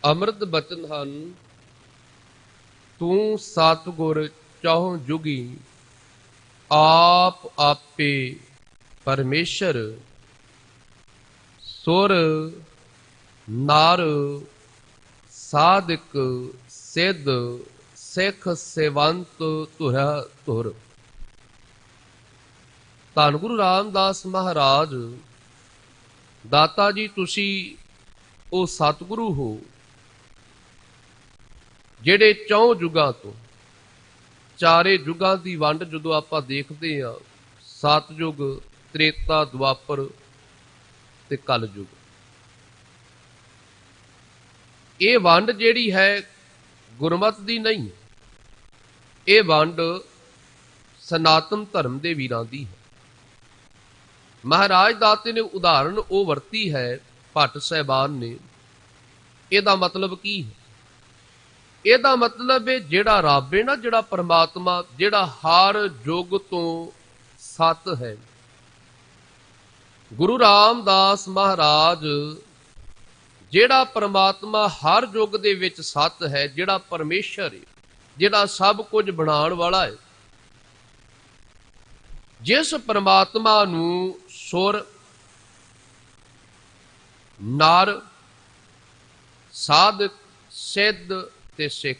ਅੰਮ੍ਰਿਤ ਬਚਨ ਹਨ। ਤੂੰ ਸਤਿਗੁਰ ਚਹੁ ਜੁਗੀ, ਆਪ ਆਪੇ ਪਰਮੇਸ਼ਰ। ਸੁਰ ਨਰ ਸਾਧਕ ਸਿੱਧ, ਸਿੱਖ ਸੇਵੰਤ ਧੁਰਾ ਧੁਰ। ਧੰਨ ਗੁਰੂ ਰਾਮਦਾਸ ਮਹਾਰਾਜ ਦਾਤਾ ਜੀ, ਤੁਸੀਂ ਉਹ ਸਤਿਗੁਰੂ ਹੋ ਜਿਹੜੇ ਚੌਂ ਯੁਗਾਂ ਤੋਂ, ਚਾਰੇ ਯੁਗਾਂ ਦੀ ਵੰਡ ਜਦੋਂ ਆਪਾਂ ਦੇਖਦੇ ਹਾਂ, ਸਤਿਯੁਗ, ਤ੍ਰੇਤਾ, ਦੁਆਪਰ ਤੇ ਕਲਯੁਗ, ਇਹ ਵੰਡ ਜਿਹੜੀ ਹੈ ਗੁਰਮਤਿ ਦੀ ਨਹੀਂ, ਇਹ ਵੰਡ ਸਨਾਤਨ ਧਰਮ ਦੇ ਵੀਰਾਂ ਦੀ ਹੈ। ਮਹਾਰਾਜ ਦਾਤੇ ਨੇ ਉਦਾਹਰਣ ਉਹ ਵਰਤੀ ਹੈ, ਭੱਟ ਸਾਹਿਬਾਨ ਨੇ। ਇਹਦਾ ਮਤਲਬ ਕੀ ਹੈ? ਇਹਦਾ ਮਤਲਬ ਹੈ ਜਿਹੜਾ ਰੱਬ ਹੈ ਨਾ, ਜਿਹੜਾ ਪਰਮਾਤਮਾ, ਜਿਹੜਾ ਹਰ ਯੁੱਗ ਤੋਂ ਸਤ ਹੈ, ਗੁਰੂ ਰਾਮਦਾਸ ਮਹਾਰਾਜ ਜਿਹੜਾ ਪਰਮਾਤਮਾ ਹਰ ਯੁੱਗ ਦੇ ਵਿੱਚ ਸਤ ਹੈ, ਜਿਹੜਾ ਪਰਮੇਸ਼ਰ ਹੈ, ਜਿਹੜਾ ਸਭ ਕੁਝ ਬਣਾਉਣ ਵਾਲਾ ਹੈ, ਜਿਸ ਪਰਮਾਤਮਾ ਨੂੰ ਸੁਰ ਨਰ ਸਾਧਕ ਸਿੱਧ ਤੇ ਸਿੱਖ,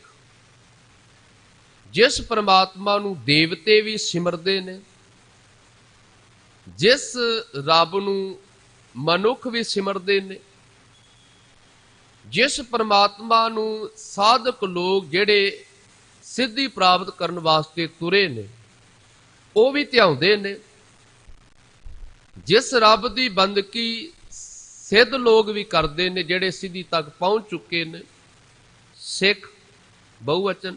ਜਿਸ ਪਰਮਾਤਮਾ ਨੂੰ ਦੇਵਤੇ ਵੀ ਸਿਮਰਦੇ ਨੇ, ਜਿਸ ਰੱਬ ਨੂੰ ਮਨੁੱਖ ਵੀ ਸਿਮਰਦੇ ਨੇ, ਜਿਸ ਪਰਮਾਤਮਾ ਨੂੰ ਸਾਧਕ ਲੋਕ ਜਿਹੜੇ ਸਿੱਧੀ ਪ੍ਰਾਪਤ ਕਰਨ ਵਾਸਤੇ ਤੁਰੇ ਨੇ ਉਹ ਵੀ ਧਿਆਉਂਦੇ ਨੇ, ਜਿਸ ਰੱਬ ਦੀ ਬੰਦਗੀ ਸਿੱਧ ਲੋਕ ਵੀ ਕਰਦੇ ਨੇ, ਜਿਹੜੇ ਸਿੱਧੀ ਤੱਕ ਪਹੁੰਚ ਚੁੱਕੇ ਨੇ, ਸਿੱਖ ਬਹੁਵਚਨ।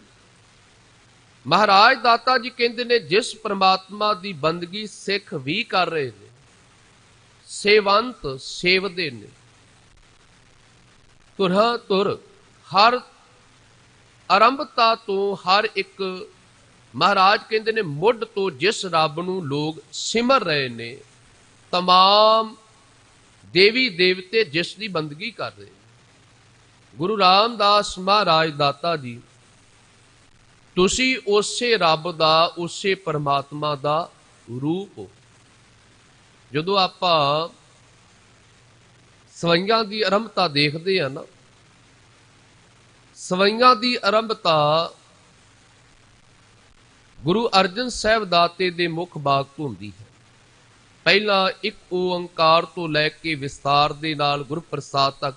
ਮਹਾਰਾਜ ਦਾਤਾ ਜੀ ਕਹਿੰਦੇ ਨੇ ਜਿਸ ਪਰਮਾਤਮਾ ਦੀ ਬੰਦਗੀ ਸਿੱਖ ਵੀ ਕਰ ਰਹੇ ਨੇ, ਸੇਵੰਤ ਸੇਵਦੇ ਨੇ, ਤੁਰਹ ਤੁਰ, ਹਰ ਆਰੰਭਤਾ ਤੋਂ ਹਰ ਇੱਕ, ਮਹਾਰਾਜ ਕਹਿੰਦੇ ਨੇ ਮੁੱਢ ਤੋਂ ਜਿਸ ਰੱਬ ਨੂੰ ਲੋਕ ਸਿਮਰ ਰਹੇ ਨੇ, ਤਮਾਮ ਦੇਵੀ ਦੇਵਤੇ ਜਿਸ ਦੀ ਬੰਦਗੀ ਕਰ ਰਹੇ ਨੇ। ਗੁਰੂ ਰਾਮਦਾਸ ਮਹਾਰਾਜ ਦਾਤਾ ਜੀ, ਤੁਸੀਂ ਉਸੇ ਰੱਬ ਦਾ, ਉਸੇ ਪਰਮਾਤਮਾ ਦਾ ਰੂਪ ਹੋ। ਜਦੋਂ ਆਪਾਂ ਸਵਈਆਂ ਦੀ ਆਰੰਭਤਾ ਦੇਖਦੇ ਆ ਨਾ, ਸਵਈਆਂ ਦੀ ਆਰੰਭਤਾ ਗੁਰੂ ਅਰਜਨ ਸਾਹਿਬ ਦਾਤੇ ਦੇ ਮੁੱਖ ਬਾਗ ਤੋਂ ਹੁੰਦੀ ਹੈ। ਪਹਿਲਾਂ ਇੱਕ ਓੰਕਾਰ ਤੋਂ ਲੈ ਕੇ ਵਿਸਤਾਰ ਦੇ ਨਾਲ ਗੁਰਪ੍ਰਸਾਦ ਤੱਕ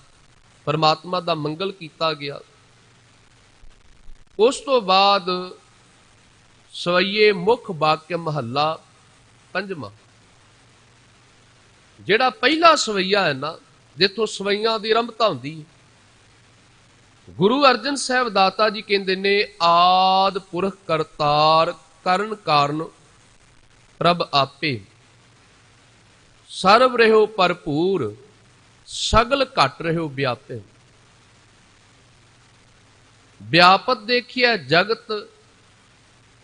ਪਰਮਾਤਮਾ ਦਾ ਮੰਗਲ ਕੀਤਾ ਗਿਆ। ਉਸ ਤੋਂ ਬਾਅਦ ਸਵਈਏ ਮੁੱਖ ਵਾਕਿਆ ਮਹੱਲਾ ਪੰਜਵਾਂ, ਜਿਹੜਾ ਪਹਿਲਾ ਸਵਈਆ ਹੈ ਨਾ, ਜਿੱਥੋਂ ਸਵਈਆਂ ਦੀ ਆਰੰਭਤਾ ਹੁੰਦੀ ਹੈ, ਗੁਰੂ ਅਰਜਨ ਸਾਹਿਬ ਦਾਤਾ ਜੀ ਕਹਿੰਦੇ ਨੇ ਆਦ ਪੁਰਖ ਕਰਤਾਰ ਕਰਨ ਕਾਰਨ ਪ੍ਰਭ ਆਪੇ, ਸਰਬ ਰਹਿਓ ਭਰਪੂਰ ਸਗਲ ਘਟ ਰਹਿਓ ਵਿਆਪੇ। ਵਿਆਪਤ ਦੇਖਿਆ ਜਗਤ,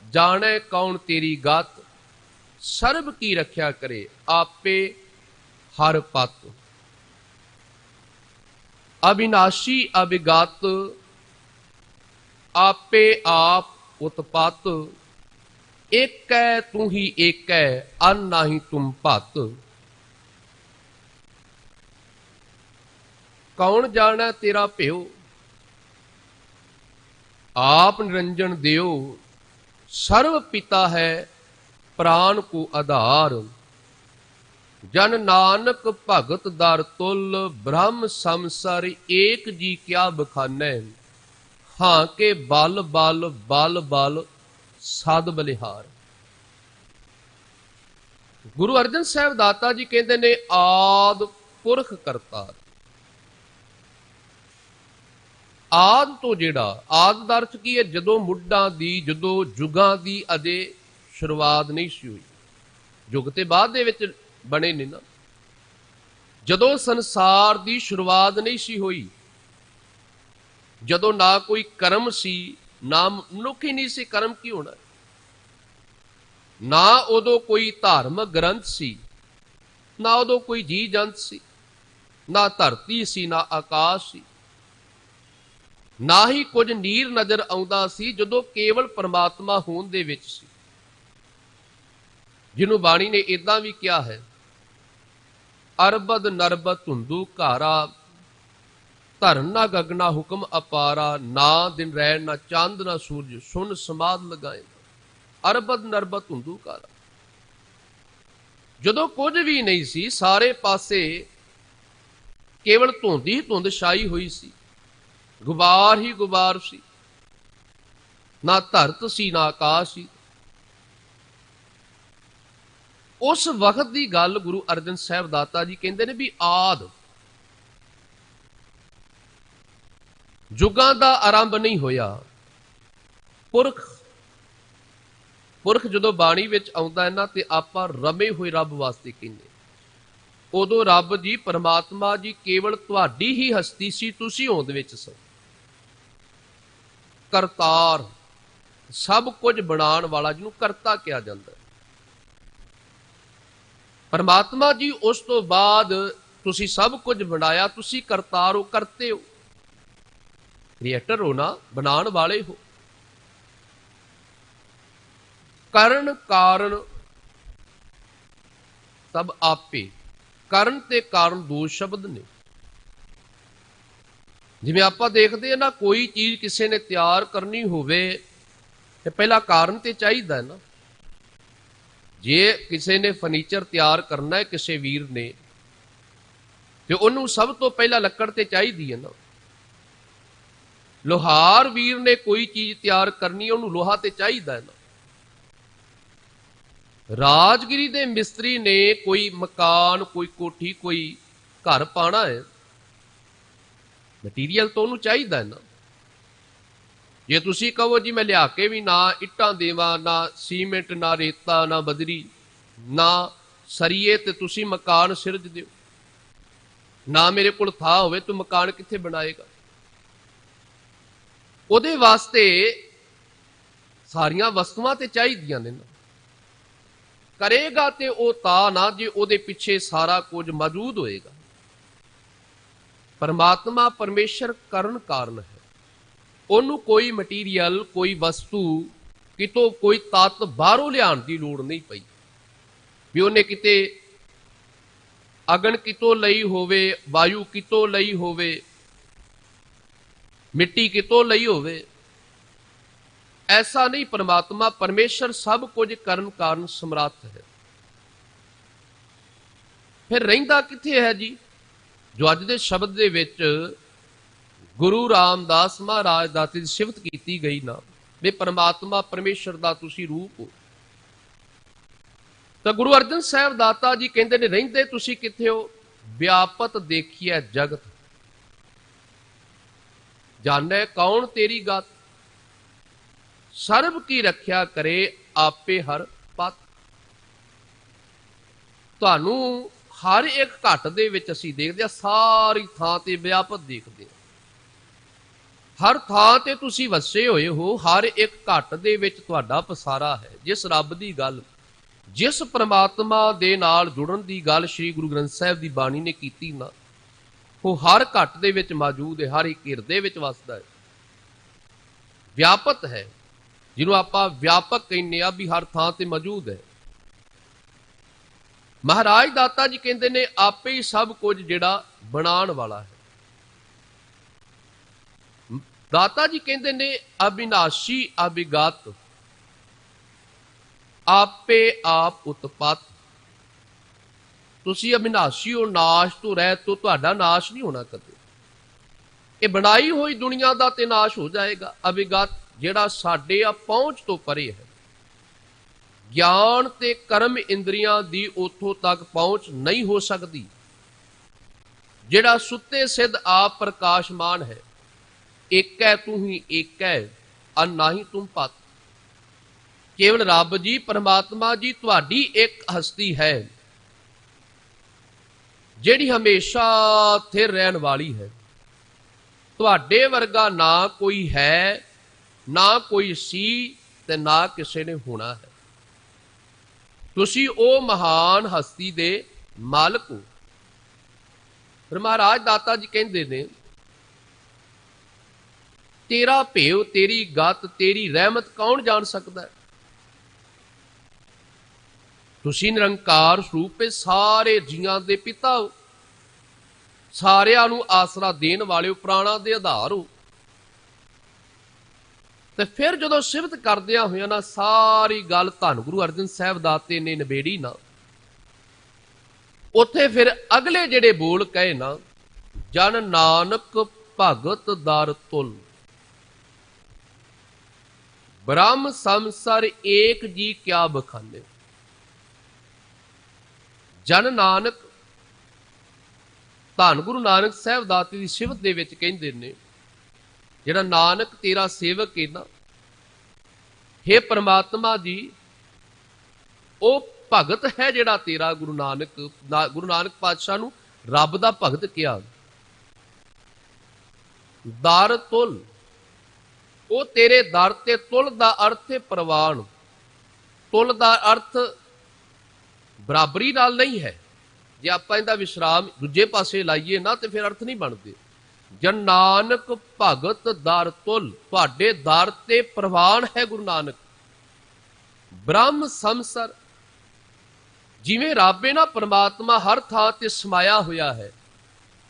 ਜਾਣੈ ਕੌਣ ਤੇਰੀ ਗਤ, ਸਰਬ ਕੀ ਰੱਖਿਆ ਕਰੇ ਆਪੇ ਹਰ ਪਤ। ਅਬਿਨਾਸ਼ੀ ਅਬਿਗਤ, ਆਪੇ ਆਪ ਉਤਪਤ, ਏਕੈ ਤੂੰ ਹੀ ਏਕੈ ਅਨ ਨਾਹੀ ਤੁਮ ਭਤ। ਕੌਣ ਜਾਣੈ ਤੇਰਾ ਭਿਓ, ਆਪ ਨਿਰੰਜਨ ਦਿਓ, ਸਰਵ ਪਿਤਾ ਹੈ ਪ੍ਰਾਨ ਕੋ ਆਧਾਰ। ਜਨ ਨਾਨਕ ਭਗਤ ਦਰ ਤੁਲ, ਬ੍ਰਹਮ ਸੰਸਰ ਏਕ ਜੀ ਕਿਆ ਬਖਾਨੈ। ਹਾਂ ਕੇ ਬਲ ਬਲ ਬਲ ਬਲ ਸਦ ਬਲਿਹਾਰ। ਗੁਰੂ ਅਰਜਨ ਸਾਹਿਬ ਦਾਤਾ ਜੀ ਕਹਿੰਦੇ ਨੇ ਆਦ ਪੁਰਖ ਕਰਤਾਰ। ਆਦ ਤੋਂ ਜਿਹੜਾ, ਆਦ ਦਾ ਅਰਥ ਕੀ ਹੈ? ਜਦੋਂ ਮੁੱਢਾਂ ਦੀ, ਜਦੋਂ ਯੁਗਾਂ ਦੀ ਅਜੇ ਸ਼ੁਰੂਆਤ ਨਹੀਂ ਸੀ ਹੋਈ, ਯੁੱਗ ਤੇ ਬਾਅਦ ਦੇ ਵਿੱਚ ਬਣੇ ਨੇ ਨਾ, ਜਦੋਂ ਸੰਸਾਰ ਦੀ ਸ਼ੁਰੂਆਤ ਨਹੀਂ ਸੀ ਹੋਈ, ਜਦੋਂ ਨਾ ਕੋਈ ਕਰਮ ਸੀ, ਨਾ ਮਨੁੱਖ ਹੀ ਨਹੀਂ ਸੀ, ਕਰਮ ਕੀ ਹੋਣਾ, ਨਾ ਉਦੋਂ ਕੋਈ ਧਾਰਮਿਕ ਗ੍ਰੰਥ ਸੀ, ਨਾ ਉਦੋਂ ਕੋਈ ਜੀ ਜੰਤ ਸੀ, ਨਾ ਧਰਤੀ ਸੀ, ਨਾ ਆਕਾਸ਼ ਸੀ, ਨਾ ਹੀ ਕੁਝ ਨੀਰ ਨਜ਼ਰ ਆਉਂਦਾ ਸੀ ਜਦੋਂ ਕੇਵਲ ਪਰਮਾਤਮਾ ਹੋਣ ਦੇ ਵਿੱਚ ਸੀ, ਜਿਹਨੂੰ ਬਾਣੀ ਨੇ ਇਦਾਂ ਵੀ ਕਿਹਾ ਹੈ, ਅਰਬਦ ਨਰਬਦ ਧੁੰਦੂ ਘਾਰਾ, ਧਰਨ ਨਾ ਗਗਨਾ ਹੁਕਮ ਅਪਾਰਾ, ਨਾ ਦਿਨ ਰਹਿਣ ਨਾ ਚੰਦ ਨਾ ਸੂਰਜ, ਸੁਨ ਸਮਾਦ ਲਗਾਏ। ਅਰਬਦ ਨਰਬਦ ਧੁੰਦੂ ਘਾਰਾ, ਜਦੋਂ ਕੁਝ ਵੀ ਨਹੀਂ ਸੀ, ਸਾਰੇ ਪਾਸੇ ਕੇਵਲ ਧੁੰਦ ਹੀ ਧੁੰਦ ਛਾਈ ਹੋਈ ਸੀ, ਗੁਬਾਰ ਹੀ ਗੁਬਾਰ ਸੀ, ਨਾ ਧਰਤ ਸੀ ਨਾ ਆਕਾਸ਼ ਸੀ। ਉਸ ਵਕਤ ਦੀ ਗੱਲ ਗੁਰੂ ਅਰਜਨ ਸਾਹਿਬ ਦਾਤਾ ਜੀ ਕਹਿੰਦੇ ਨੇ ਵੀ ਆਦ ਯੁੱਗਾਂ ਦਾ ਆਰੰਭ ਨਹੀਂ ਹੋਇਆ। ਪੁਰਖ ਜਦੋਂ ਬਾਣੀ ਵਿੱਚ ਆਉਂਦਾ ਹੈ ਨਾ, ਤੇ ਆਪਾਂ ਰਮੇ ਹੋਏ ਰੱਬ ਵਾਸਤੇ ਕਹਿੰਦੇ, ਉਦੋਂ ਰੱਬ ਜੀ ਪਰਮਾਤਮਾ ਜੀ ਕੇਵਲ ਤੁਹਾਡੀ ਹੀ ਹਸਤੀ ਸੀ, ਤੁਸੀਂ ਹੋਂਦ ਵਿੱਚ ਸੋ। ਕਰਤਾਰ, ਸਭ ਕੁਝ ਬਣਾਉਣ ਵਾਲਾ, ਜਿਹਨੂੰ ਕਰਤਾ ਕਿਹਾ ਜਾਂਦਾ। ਪਰਮਾਤਮਾ ਜੀ ਉਸ ਤੋਂ ਬਾਅਦ ਤੁਸੀਂ ਸਭ ਕੁਝ ਬਣਾਇਆ, ਤੁਸੀਂ ਕਰਤਾਰ ਹੋ, ਕਰਤੇ ਹੋ, ਕ੍ਰੀਏਟਰ ਹੋ ਨਾ, ਬਣਾਉਣ ਵਾਲੇ ਹੋ। ਕਰਨ ਕਾਰਨ ਸਭ ਆਪੇ, ਕਰਨ ਤੇ ਕਾਰਨ ਦੋ ਸ਼ਬਦ ਨੇ। ਜਿਵੇਂ ਆਪਾਂ ਦੇਖਦੇ ਹਾਂ ਨਾ, ਕੋਈ ਚੀਜ਼ ਕਿਸੇ ਨੇ ਤਿਆਰ ਕਰਨੀ ਹੋਵੇ ਤੇ ਪਹਿਲਾਂ ਕਾਰਨ ਤੇ ਚਾਹੀਦਾ ਹੈ ਨਾ। ਜੇ ਕਿਸੇ ਨੇ ਫਰਨੀਚਰ ਤਿਆਰ ਕਰਨਾ ਹੈ ਕਿਸੇ ਵੀਰ ਨੇ, ਤੇ ਉਹਨੂੰ ਸਭ ਤੋਂ ਪਹਿਲਾਂ ਲੱਕੜ ਤੇ ਚਾਹੀਦੀ ਹੈ ਨਾ। ਲੋਹਾਰ ਵੀਰ ਨੇ ਕੋਈ ਚੀਜ਼ ਤਿਆਰ ਕਰਨੀ, ਉਹਨੂੰ ਲੋਹਾ ਤੇ ਚਾਹੀਦਾ ਹੈ ਨਾ। ਰਾਜਗਿਰੀ ਦੇ ਮਿਸਤਰੀ ਨੇ ਕੋਈ ਮਕਾਨ, ਕੋਈ ਕੋਠੀ, ਕੋਈ ਘਰ ਪਾਣਾ ਹੈ, ਮਟੀਰੀਅਲ ਤਾਂ ਉਹਨੂੰ ਚਾਹੀਦਾ ਹੈ ਨਾ। ਜੇ ਤੁਸੀਂ ਕਹੋ ਜੀ ਮੈਂ ਲਿਆ ਕੇ ਵੀ ਨਾ ਇੱਟਾਂ ਦੇਵਾਂ, ਨਾ ਸੀਮੈਂਟ, ਨਾ ਰੇਤਾ, ਨਾ ਬਜਰੀ, ਨਾ ਸਰੀਏ, ਤੇ ਤੁਸੀਂ ਮਕਾਨ ਸਿਰਜ ਦਿਓ, ਨਾ ਮੇਰੇ ਕੋਲ ਥਾਂ ਹੋਵੇ, ਤੂੰ ਮਕਾਨ ਕਿੱਥੇ ਬਣਾਏਗਾ? ਉਹਦੇ ਵਾਸਤੇ ਸਾਰੀਆਂ ਵਸਤੂਆਂ ਤੇ ਚਾਹੀਦੀਆਂ ਨੇ ਨਾ। ਕਰੇਗਾ ਤੇ ਉਹ ਤਾਂ ਨਾ ਜੇ ਉਹਦੇ ਪਿੱਛੇ ਸਾਰਾ ਕੁਝ ਮੌਜੂਦ ਹੋਏਗਾ। ਪਰਮਾਤਮਾ ਪਰਮੇਸ਼ਰ ਕਰਨ ਕਾਰਨ ਹੈ, ਉਹਨੂੰ ਕੋਈ ਮਟੀਰੀਅਲ, ਕੋਈ ਵਸਤੂ ਕਿਤੋਂ, ਕੋਈ ਤੱਤ ਬਾਹਰੋਂ ਲਿਆਉਣ ਦੀ ਲੋੜ ਨਹੀਂ ਪਈ ਵੀ ਉਹਨੇ ਕਿਤੇ ਅਗਨ ਕਿਤੋਂ ਲਈ ਹੋਵੇ, ਵਾਯੂ ਕਿਤੋਂ ਲਈ ਹੋਵੇ, ਮਿੱਟੀ ਕਿਤੋਂ ਲਈ ਹੋਵੇ। ਐਸਾ ਨਹੀਂ। ਪਰਮਾਤਮਾ ਪਰਮੇਸ਼ਰ ਸਭ ਕੁਝ ਕਰਨ ਕਾਰਨ ਸਮਰੱਥ ਹੈ। ਫਿਰ ਰਹਿੰਦਾ ਕਿੱਥੇ ਹੈ ਜੀ? ਜੋ ਅੱਜ ਦੇ ਸ਼ਬਦ ਦੇ ਵਿੱਚ ਗੁਰੂ ਰਾਮਦਾਸ ਮਹਾਰਾਜ ਦਾਤੇ ਦੀ ਸਿਫਤ ਕੀਤੀ ਗਈ ਨਾ, ਵੀ ਪਰਮਾਤਮਾ ਪਰਮੇਸ਼ਰ ਦਾ ਤੁਸੀਂ ਰੂਪ ਹੋ, ਤਾਂ ਗੁਰੂ ਅਰਜਨ ਸਾਹਿਬ ਦਾਤਾ ਜੀ ਕਹਿੰਦੇ ਨੇ, ਰਹਿੰਦੇ ਤੁਸੀਂ ਕਿੱਥੇ ਹੋ? ਵਿਆਪਤ ਦੇਖੀਐ ਜਗਤ, ਜਾਣੈ ਕੌਣ ਤੇਰੀ ਗਤ, ਸਰਬ ਕੀ ਰੱਖਿਆ ਕਰੇ ਆਪੇ ਹਰ ਪਤ। ਤੁਹਾਨੂੰ ਹਰ ਇੱਕ ਘਟ ਦੇ ਵਿੱਚ ਅਸੀਂ ਦੇਖਦੇ ਹਾਂ, ਸਾਰੀ ਥਾਂ ਤੇ ਵਿਆਪਤ ਦੇਖਦੇ ਹਾਂ। ਹਰ ਥਾਂ ਤੇ ਤੁਸੀਂ ਵਸੇ ਹੋਏ ਹੋ, ਹਰ ਇੱਕ ਘਟ ਦੇ ਵਿੱਚ ਤੁਹਾਡਾ ਪਸਾਰਾ ਹੈ। ਜਿਸ ਰੱਬ ਦੀ ਗੱਲ, ਜਿਸ ਪ੍ਰਮਾਤਮਾ ਦੇ ਨਾਲ ਜੁੜਨ ਦੀ ਗੱਲ ਸ੍ਰੀ ਗੁਰੂ ਗ੍ਰੰਥ ਸਾਹਿਬ ਦੀ ਬਾਣੀ ਨੇ ਕੀਤੀ ਨਾ, ਉਹ ਹਰ ਘਟ ਦੇ ਵਿੱਚ ਮੌਜੂਦ ਹੈ, ਹਰ ਇੱਕ ਹਿਰਦੇ ਵਿੱਚ ਵਸਦਾ ਹੈ, ਵਿਆਪਤ ਹੈ, ਜਿਹਨੂੰ ਆਪਾਂ ਵਿਆਪਕ ਕਹਿੰਦੇ ਆ, ਵੀ ਹਰ ਥਾਂ ਤੇ ਮੌਜੂਦ ਹੈ। ਮਹਾਰਾਜ ਦਾਤਾ ਜੀ ਕਹਿੰਦੇ ਨੇ, ਆਪੇ ਹੀ ਸਭ ਕੁਝ ਜਿਹੜਾ ਬਣਾਉਣ ਵਾਲਾ ਹੈ। ਦਾਤਾ ਜੀ ਕਹਿੰਦੇ ਨੇ, ਅਬਿਨਾਸ਼ੀ ਅਬਿਗਤ, ਆਪੇ ਆਪ ਉਤਪਤ। ਤੁਸੀਂ ਅਬਿਨਾਸ਼ੀ ਹੋ, ਨਾਸ਼ ਤੋਂ ਰਹਿਤ ਤੋਂ, ਤੁਹਾਡਾ ਨਾਸ਼ ਨਹੀਂ ਹੋਣਾ ਕਦੇ। ਇਹ ਬਣਾਈ ਹੋਈ ਦੁਨੀਆ ਦਾ ਤੇ ਨਾਸ਼ ਹੋ ਜਾਏਗਾ। ਅਬਿਗਤ, ਜਿਹੜਾ ਸਾਡੇ ਆ ਪਹੁੰਚ ਤੋਂ ਪਰੇ ਹੈ। ਗਿਆਨ ਤੇ ਕਰਮ ਇੰਦਰੀਆਂ ਦੀ ਉੱਥੋਂ ਤੱਕ ਪਹੁੰਚ ਨਹੀਂ ਹੋ ਸਕਦੀ। ਜਿਹੜਾ ਸੁੱਤੇ ਸਿੱਧ ਆਪ ਪ੍ਰਕਾਸ਼ਮਾਨ ਹੈ, ਏਕੈ ਤੂੰ ਹੀ ਏਕੈ ਅਨ ਨਾਹੀ ਤੁਮ ਪਤ। ਕੇਵਲ ਰੱਬ ਜੀ, ਪਰਮਾਤਮਾ ਜੀ ਤੁਹਾਡੀ ਇੱਕ ਹਸਤੀ ਹੈ, ਜਿਹੜੀ ਹਮੇਸ਼ਾ ਸਥਿਰ ਰਹਿਣ ਵਾਲੀ ਹੈ। ਤੁਹਾਡੇ ਵਰਗਾ ਨਾ ਕੋਈ ਹੈ, ਨਾ ਕੋਈ ਸੀ, ਤੇ ਨਾ ਕਿਸੇ ਨੇ ਹੋਣਾ ਹੈ। ਤੁਸੀਂ ਉਹ ਮਹਾਨ ਹਸਤੀ ਦੇ ਮਾਲਕ ਹੋ। ਫਿਰ ਮਹਾਰਾਜ ਦਾਤਾ ਜੀ ਕਹਿੰਦੇ ਨੇ, ਤੇਰਾ ਭੇਵ, ਤੇਰੀ ਗਤ, ਤੇਰੀ ਰਹਿਮਤ ਕੌਣ ਜਾਣ ਸਕਦਾ ਹੈ? ਤੁਸੀਂ ਨਿਰੰਕਾਰ ਸਰੂਪ ਹੈ, ਸਾਰੇ ਜੀਆਂ ਦੇ ਪਿਤਾ ਹੋ, ਸਾਰਿਆਂ ਨੂੰ ਆਸਰਾ ਦੇਣ ਵਾਲੇ ਹੋ, ਪ੍ਰਾਣਾਂ ਦੇ ਆਧਾਰ ਹੋ। ਤੇ ਫਿਰ ਜਦੋਂ ਸਿਫਤ ਕਰਦਿਆਂ ਹੋਇਆਂ ਨਾ ਸਾਰੀ ਗੱਲ ਧੰਨ ਗੁਰੂ ਅਰਜਨ ਸਾਹਿਬ ਦਾਤੇ ਨੇ ਨਿਬੇੜੀ ਨਾ, ਉੱਥੇ ਫਿਰ ਅਗਲੇ ਜਿਹੜੇ ਬੋਲ ਕਹੇ ਨਾ, ਜਨ ਨਾਨਕ ਭਗਤ ਦਰ ਤੁਲ, ਬ੍ਰਹਮ ਸੰਸਰ ਏਕ ਜੀ ਕਿਆ ਬਖਾਨੇ। ਜਨ ਨਾਨਕ, ਧੰਨ ਗੁਰੂ ਨਾਨਕ ਸਾਹਿਬ ਦਾਤੇ ਦੀ ਸਿਫਤ ਦੇ ਵਿੱਚ ਕਹਿੰਦੇ ਨੇ, ਜਿਹੜਾ ਨਾਨਕ ਤੇਰਾ ਸੇਵਕ ਹੈ ਨਾ, ਹੇ ਪ੍ਰਮਾਤਮਾ ਜੀ, ਉਹ ਭਗਤ ਹੈ ਜਿਹੜਾ ਤੇਰਾ। ਗੁਰੂ ਨਾਨਕ ਪਾਤਸ਼ਾਹ ਨੂੰ ਰੱਬ ਦਾ ਭਗਤ ਕਿਹਾ। ਦਰ ਤੁਲ, ਉਹ ਤੇਰੇ ਦਰ ਤੇ, ਤੁਲ ਦਾ ਅਰਥ ਹੈ ਪ੍ਰਵਾਨ। ਤੁਲ ਦਾ ਅਰਥ ਬਰਾਬਰੀ ਨਾਲ ਨਹੀਂ ਹੈ। ਜੇ ਆਪਾਂ ਇਹਦਾ ਵਿਸ਼ਰਾਮ ਦੂਜੇ ਪਾਸੇ ਲਾਈਏ ਨਾ ਤੇ ਫਿਰ ਅਰਥ ਨਹੀਂ ਬਣਦੇ। ਜਨ ਨਾਨਕ ਭਗਤ ਦਰ ਤੁਲ, ਤੁਹਾਡੇ ਦਰ ਤੇ ਪ੍ਰਵਾਨ ਹੈ ਗੁਰੂ ਨਾਨਕ। ਬ੍ਰਹਮ ਸੰਸਰ, ਜਿਵੇਂ ਰੱਬ ਹੈ ਨਾ ਪਰਮਾਤਮਾ ਹਰ ਥਾਂ ਤੇ ਸਮਾਇਆ ਹੋਇਆ ਹੈ,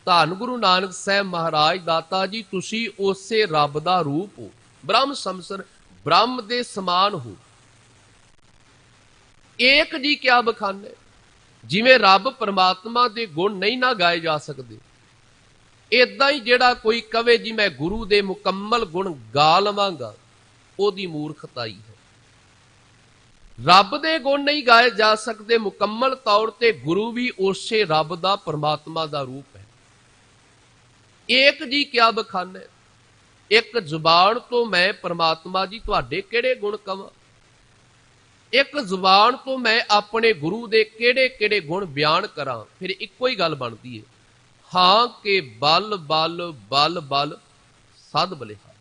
ਧੰਨ ਗੁਰੂ ਨਾਨਕ ਸਾਹਿਬ ਮਹਾਰਾਜ ਦਾਤਾ ਜੀ ਤੁਸੀਂ ਉਸੇ ਰੱਬ ਦਾ ਰੂਪ ਹੋ। ਬ੍ਰਹਮ ਸੰਸਰ, ਬ੍ਰਹਮ ਦੇ ਸਮਾਨ ਹੋ। ਏਕ ਜੀ ਕਿਆ ਬਖਾਨੇ, ਜਿਵੇਂ ਰੱਬ ਪਰਮਾਤਮਾ ਦੇ ਗੁਣ ਨਹੀਂ ਨਾ ਗਾਏ ਜਾ ਸਕਦੇ, ਏਦਾਂ ਹੀ ਜਿਹੜਾ ਕੋਈ ਕਵੇ ਜੀ ਮੈਂ ਗੁਰੂ ਦੇ ਮੁਕੰਮਲ ਗੁਣ ਗਾ ਲਵਾਂਗਾ, ਉਹਦੀ ਮੂਰਖਤਾਈ ਹੈ। ਰੱਬ ਦੇ ਗੁਣ ਨਹੀਂ ਗਾਏ ਜਾ ਸਕਦੇ ਮੁਕੰਮਲ ਤੌਰ ਤੇ, ਗੁਰੂ ਵੀ ਉਸੇ ਰੱਬ ਦਾ ਪਰਮਾਤਮਾ ਦਾ ਰੂਪ ਹੈ। ਏਕ ਜੀ ਕਿਆ ਬਖਾਨੇ, ਇੱਕ ਜ਼ੁਬਾਨ ਤੋਂ ਮੈਂ ਪਰਮਾਤਮਾ ਜੀ ਤੁਹਾਡੇ ਕਿਹੜੇ ਗੁਣ ਕਵਾਂ, ਇੱਕ ਜ਼ੁਬਾਨ ਤੋਂ ਮੈਂ ਆਪਣੇ ਗੁਰੂ ਦੇ ਕਿਹੜੇ ਕਿਹੜੇ ਗੁਣ ਬਿਆਨ ਕਰਾਂ। ਫਿਰ ਇੱਕੋ ਹੀ ਗੱਲ ਬਣਦੀ ਹੈ, ਹਾਂ ਕਿ ਬਲ ਬਲ ਬਲ ਬਲ ਸਦ ਬਲਿਹਾਰ।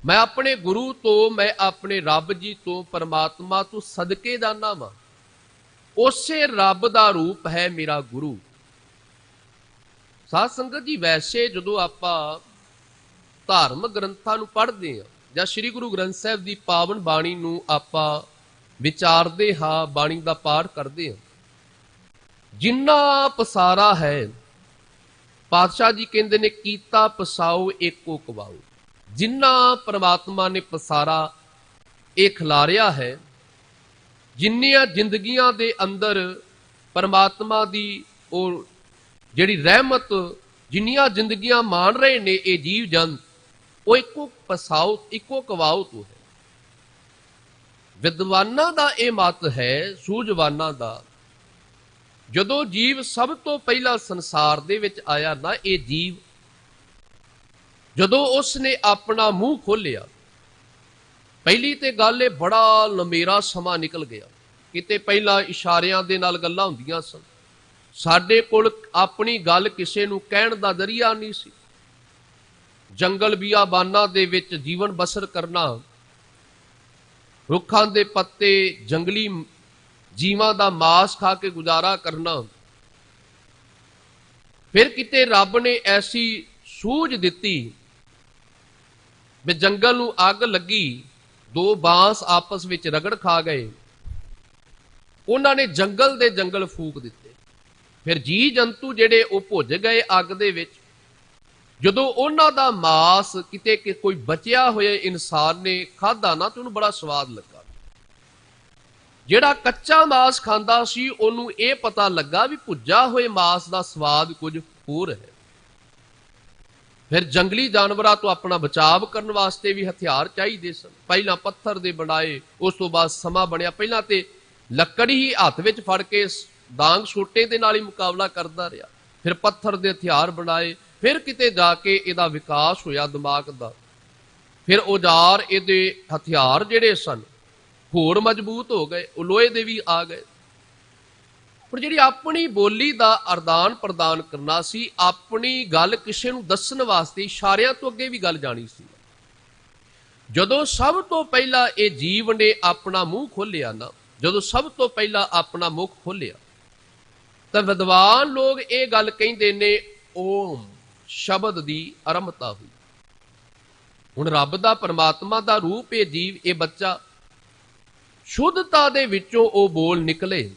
ਮੈਂ ਆਪਣੇ ਗੁਰੂ ਤੋਂ, ਮੈਂ ਆਪਣੇ ਰੱਬ ਜੀ ਤੋਂ, ਪਰਮਾਤਮਾ ਤੋਂ ਸਦਕੇ ਜਾਨਾ ਵਾਂ। ਉਸੇ ਰੱਬ ਦਾ ਰੂਪ ਹੈ ਮੇਰਾ ਗੁਰੂ। ਸਾਧ ਸੰਗਤ ਜੀ, ਵੈਸੇ ਜਦੋਂ ਆਪਾਂ ਧਾਰਮਿਕ ਗ੍ਰੰਥਾਂ ਨੂੰ ਪੜ੍ਹਦੇ ਹਾਂ ਜਾਂ ਸ੍ਰੀ ਗੁਰੂ ਗ੍ਰੰਥ ਸਾਹਿਬ ਦੀ ਪਾਵਨ ਬਾਣੀ ਨੂੰ ਆਪਾਂ ਵਿਚਾਰਦੇ ਹਾਂ, ਬਾਣੀ ਦਾ ਪਾਠ ਕਰਦੇ ਹਾਂ, ਜਿੰਨਾ ਪਸਾਰਾ ਹੈ ਪਾਤਸ਼ਾਹ ਜੀ ਕਹਿੰਦੇ ਨੇ ਕੀਤਾ ਪਸਾਓ ਏਕੋ ਕਵਾਓ। ਜਿੰਨਾ ਪਰਮਾਤਮਾ ਨੇ ਪਸਾਰਾ ਇਹ ਖਿਲਾਰਿਆ ਹੈ, ਜਿੰਨੀਆਂ ਜ਼ਿੰਦਗੀਆਂ ਦੇ ਅੰਦਰ ਪਰਮਾਤਮਾ ਦੀ ਉਹ ਜਿਹੜੀ ਰਹਿਮਤ, ਜਿੰਨੀਆਂ ਜ਼ਿੰਦਗੀਆਂ ਮਾਣ ਰਹੇ ਨੇ ਇਹ ਜੀਵ ਜੰਤ, ਉਹ ਇੱਕੋ ਪਸਾਓ ਇੱਕੋ ਕਵਾਓ ਤੋਂ ਹੈ। ਵਿਦਵਾਨਾਂ ਦਾ ਇਹ ਮਤ ਹੈ, ਸੂਝਵਾਨਾਂ ਦਾ, ਜਦੋਂ ਜੀਵ ਸਭ ਤੋਂ ਪਹਿਲਾਂ ਸੰਸਾਰ ਦੇ ਵਿੱਚ ਆਇਆ ਨਾ, ਇਹ ਜੀਵ ਜਦੋਂ ਉਸ ਨੇ ਆਪਣਾ ਮੂੰਹ ਖੋਲਿਆ, ਪਹਿਲੀ ਤੇ ਗੱਲ ਇਹ ਬੜਾ ਲੰਮੇਰਾ ਸਮਾਂ ਨਿਕਲ ਗਿਆ। ਕਿਤੇ ਪਹਿਲਾਂ ਇਸ਼ਾਰਿਆਂ ਦੇ ਨਾਲ ਗੱਲਾਂ ਹੁੰਦੀਆਂ ਸਨ, ਸਾਡੇ ਕੋਲ ਆਪਣੀ ਗੱਲ ਕਿਸੇ ਨੂੰ ਕਹਿਣ ਦਾ ਜ਼ਰੀਆ ਨਹੀਂ ਸੀ। ਜੰਗਲ ਬਿਆਬਾਨਾਂ ਦੇ ਵਿੱਚ ਜੀਵਨ ਬਸਰ ਕਰਨਾ, ਰੁੱਖਾਂ ਦੇ ਪੱਤੇ, ਜੰਗਲੀ ਜੀਵਾਂ ਦਾ ਮਾਸ ਖਾ ਕੇ ਗੁਜ਼ਾਰਾ ਕਰਨਾ। ਫਿਰ ਕਿਤੇ ਰੱਬ ਨੇ ਐਸੀ ਸੂਝ ਦਿੱਤੀ ਵੀ ਜੰਗਲ ਨੂੰ ਅੱਗ ਲੱਗੀ, ਦੋ ਬਾਂਸ ਆਪਸ ਵਿੱਚ ਰਗੜ ਖਾ ਗਏ, ਉਹਨਾਂ ਨੇ ਜੰਗਲ ਦੇ ਜੰਗਲ ਫੂਕ ਦਿੱਤੇ। ਫਿਰ ਜੀ ਜੰਤੂ ਜਿਹੜੇ ਉਹ ਭੁੱਜ ਗਏ ਅੱਗ ਦੇ ਵਿੱਚ। ਜਦੋਂ ਉਹਨਾਂ ਦਾ ਮਾਸ ਕਿਤੇ ਕੋਈ ਬਚਿਆ ਹੋਇਆ ਇਨਸਾਨ ਨੇ ਖਾਧਾ ਨਾ, ਤੇ ਉਹਨੂੰ ਬੜਾ ਸਵਾਦ ਲੱਗਾ। ਜਿਹੜਾ ਕੱਚਾ ਮਾਸ ਖਾਂਦਾ ਸੀ ਉਹਨੂੰ ਇਹ ਪਤਾ ਲੱਗਾ ਵੀ ਭੁੱਜਾ ਹੋਏ ਮਾਸ ਦਾ ਸਵਾਦ ਕੁਝ ਹੋਰ ਹੈ। ਫਿਰ ਜੰਗਲੀ ਜਾਨਵਰਾਂ ਤੋਂ ਆਪਣਾ ਬਚਾਅ ਕਰਨ ਵਾਸਤੇ ਵੀ ਹਥਿਆਰ ਚਾਹੀਦੇ ਸਨ। ਪਹਿਲਾਂ ਪੱਥਰ ਦੇ ਬਣਾਏ, ਉਸ ਤੋਂ ਬਾਅਦ ਸਮਾਂ ਬਣਿਆ, ਪਹਿਲਾਂ ਤੇ ਲੱਕੜੀ ਹੀ ਹੱਥ ਵਿੱਚ ਫੜ ਕੇ ਡਾਂਗ ਛੋਟੇ ਦੇ ਨਾਲ ਹੀ ਮੁਕਾਬਲਾ ਕਰਦਾ ਰਿਹਾ। ਫਿਰ ਪੱਥਰ ਦੇ ਹਥਿਆਰ ਬਣਾਏ, ਫਿਰ ਕਿਤੇ ਜਾ ਕੇ ਇਹਦਾ ਵਿਕਾਸ ਹੋਇਆ ਦਿਮਾਗ ਦਾ। ਫਿਰ ਔਜ਼ਾਰ, ਇਹਦੇ ਹਥਿਆਰ ਜਿਹੜੇ ਸਨ ਹੋਰ ਮਜ਼ਬੂਤ ਹੋ ਗਏ, ਉਹ ਲੋਹੇ ਦੇ ਵੀ ਆ ਗਏ। ਪਰ ਜਿਹੜੀ ਆਪਣੀ ਬੋਲੀ ਦਾ ਆਦਾਨ ਪ੍ਰਦਾਨ ਕਰਨਾ ਸੀ, ਆਪਣੀ ਗੱਲ ਕਿਸੇ ਨੂੰ ਦੱਸਣ ਵਾਸਤੇ ਇਸ਼ਾਰਿਆਂ ਤੋਂ ਅੱਗੇ ਵੀ ਗੱਲ ਜਾਣੀ ਸੀ। ਜਦੋਂ ਸਭ ਤੋਂ ਪਹਿਲਾਂ ਇਹ ਜੀਵ ਨੇ ਆਪਣਾ ਮੂੰਹ ਖੋਲਿਆ ਨਾ, ਜਦੋਂ ਸਭ ਤੋਂ ਪਹਿਲਾਂ ਆਪਣਾ ਮੁਖ ਖੋਲਿਆ, ਤਾਂ ਵਿਦਵਾਨ ਲੋਕ ਇਹ ਗੱਲ ਕਹਿੰਦੇ ਨੇ ਓਮ ਸ਼ਬਦ ਦੀ ਆਰੰਭਤਾ ਹੋਈ। ਹੁਣ ਰੱਬ ਦਾ ਪਰਮਾਤਮਾ ਦਾ ਰੂਪ ਇਹ ਜੀਵ, ਇਹ ਬੱਚਾ, ਸ਼ੁੱਧਤਾ ਦੇ ਵਿੱਚੋਂ ਉਹ ਬੋਲ ਨਿਕਲੇ,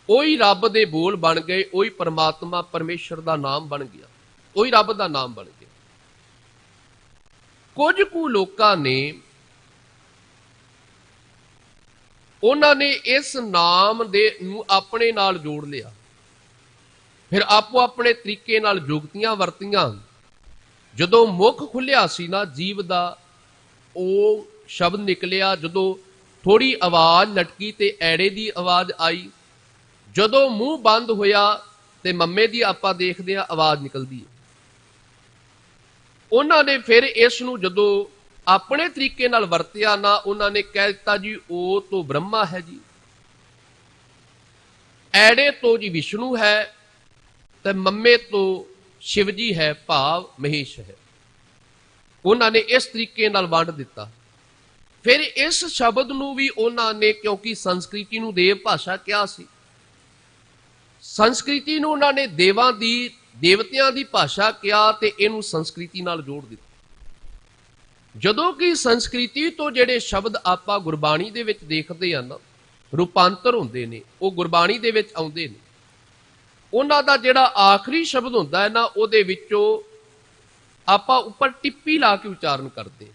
ਉਹੀ ਰੱਬ ਦੇ ਬੋਲ ਬਣ ਗਏ, ਉਹੀ ਪਰਮਾਤਮਾ ਪਰਮੇਸ਼ਰ ਦਾ ਨਾਮ ਬਣ ਗਿਆ, ਉਹੀ ਰੱਬ ਦਾ ਨਾਮ ਬਣ ਗਿਆ। ਕੁਝ ਕੁ ਲੋਕਾਂ ਨੇ, ਉਹਨਾਂ ਨੇ ਇਸ ਨਾਮ ਦੇ ਨੂੰ ਆਪਣੇ ਨਾਲ ਜੋੜ ਲਿਆ, ਫਿਰ ਆਪੋ ਆਪਣੇ ਤਰੀਕੇ ਨਾਲ ਜੁਗਤੀਆਂ ਵਰਤੀਆਂ। ਜਦੋਂ ਮੁੱਖ ਖੁੱਲਿਆ ਸੀ ਨਾ ਜੀਵ ਦਾ, ਉਹ ਸ਼ਬਦ ਨਿਕਲਿਆ। ਜਦੋਂ ਥੋੜੀ ਆਵਾਜ਼ ਲਟਕੀ ਤੇ ਐੜੇ ਦੀ ਆਵਾਜ਼ ਆਈ, ਜਦੋਂ ਮੂੰਹ ਬੰਦ ਹੋਇਆ ਤੇ ਮੰਮੇ ਦੀ ਆਪਾਂ ਦੇਖਦੇ ਹਾਂ ਆਵਾਜ਼ ਨਿਕਲਦੀ ਹੈ। ਉਹਨਾਂ ਨੇ ਫਿਰ ਇਸ ਨੂੰ ਜਦੋਂ ਆਪਣੇ ਤਰੀਕੇ ਨਾਲ ਵਰਤਿਆ ਨਾ, ਉਹਨਾਂ ਨੇ ਕਹਿ ਦਿੱਤਾ ਜੀ ਉਹ ਤੋਂ ਬ੍ਰਹਮਾ ਹੈ ਜੀ, ਐੜੇ ਤੋਂ ਜੀ ਵਿਸ਼ਨੂੰ ਹੈ, ਤੇ ਮੰਮੇ ਤੋਂ ਸ਼ਿਵ ਜੀ ਹੈ, ਭਾਵ ਮਹੇਸ਼ ਹੈ। ਉਹਨਾਂ ਨੇ ਇਸ ਤਰੀਕੇ ਨਾਲ ਵੰਡ ਦਿੱਤਾ। ਫਿਰ ਇਸ ਸ਼ਬਦ ਨੂੰ ਵੀ ਉਹਨਾਂ ਨੇ, ਕਿਉਂਕਿ ਸੰਸਕ੍ਰਿਤੀ ਨੂੰ ਦੇਵ ਭਾਸ਼ਾ ਕਿਹਾ ਸੀ, ਸੰਸਕ੍ਰਿਤੀ ਨੂੰ ਉਹਨਾਂ ਨੇ ਦੇਵਤਿਆਂ ਦੀ ਭਾਸ਼ਾ ਕਿਹਾ ਤੇ ਇਹਨੂੰ ਸੰਸਕ੍ਰਿਤੀ ਨਾਲ ਜੋੜ ਦਿੱਤਾ। ਜਦੋਂ ਕਿ ਸੰਸਕ੍ਰਿਤੀ ਤੋਂ ਜਿਹੜੇ ਸ਼ਬਦ ਆਪਾਂ ਗੁਰਬਾਣੀ ਦੇ ਵਿੱਚ ਦੇਖਦੇ ਹਾਂ ਨਾ, ਰੂਪਾਂਤਰ ਹੁੰਦੇ ਨੇ, ਉਹ ਗੁਰਬਾਣੀ ਦੇ ਵਿੱਚ ਆਉਂਦੇ ਨੇ। ਉਹਨਾਂ ਦਾ ਜਿਹੜਾ ਆਖਰੀ ਸ਼ਬਦ ਹੁੰਦਾ ਹੈ ਨਾ, ਉਹਦੇ ਵਿੱਚੋਂ ਆਪਾਂ ਉੱਪਰ ਟਿੱਪੀ ਲਾ ਕੇ ਉਚਾਰਨ ਕਰਦੇ ਹਾਂ।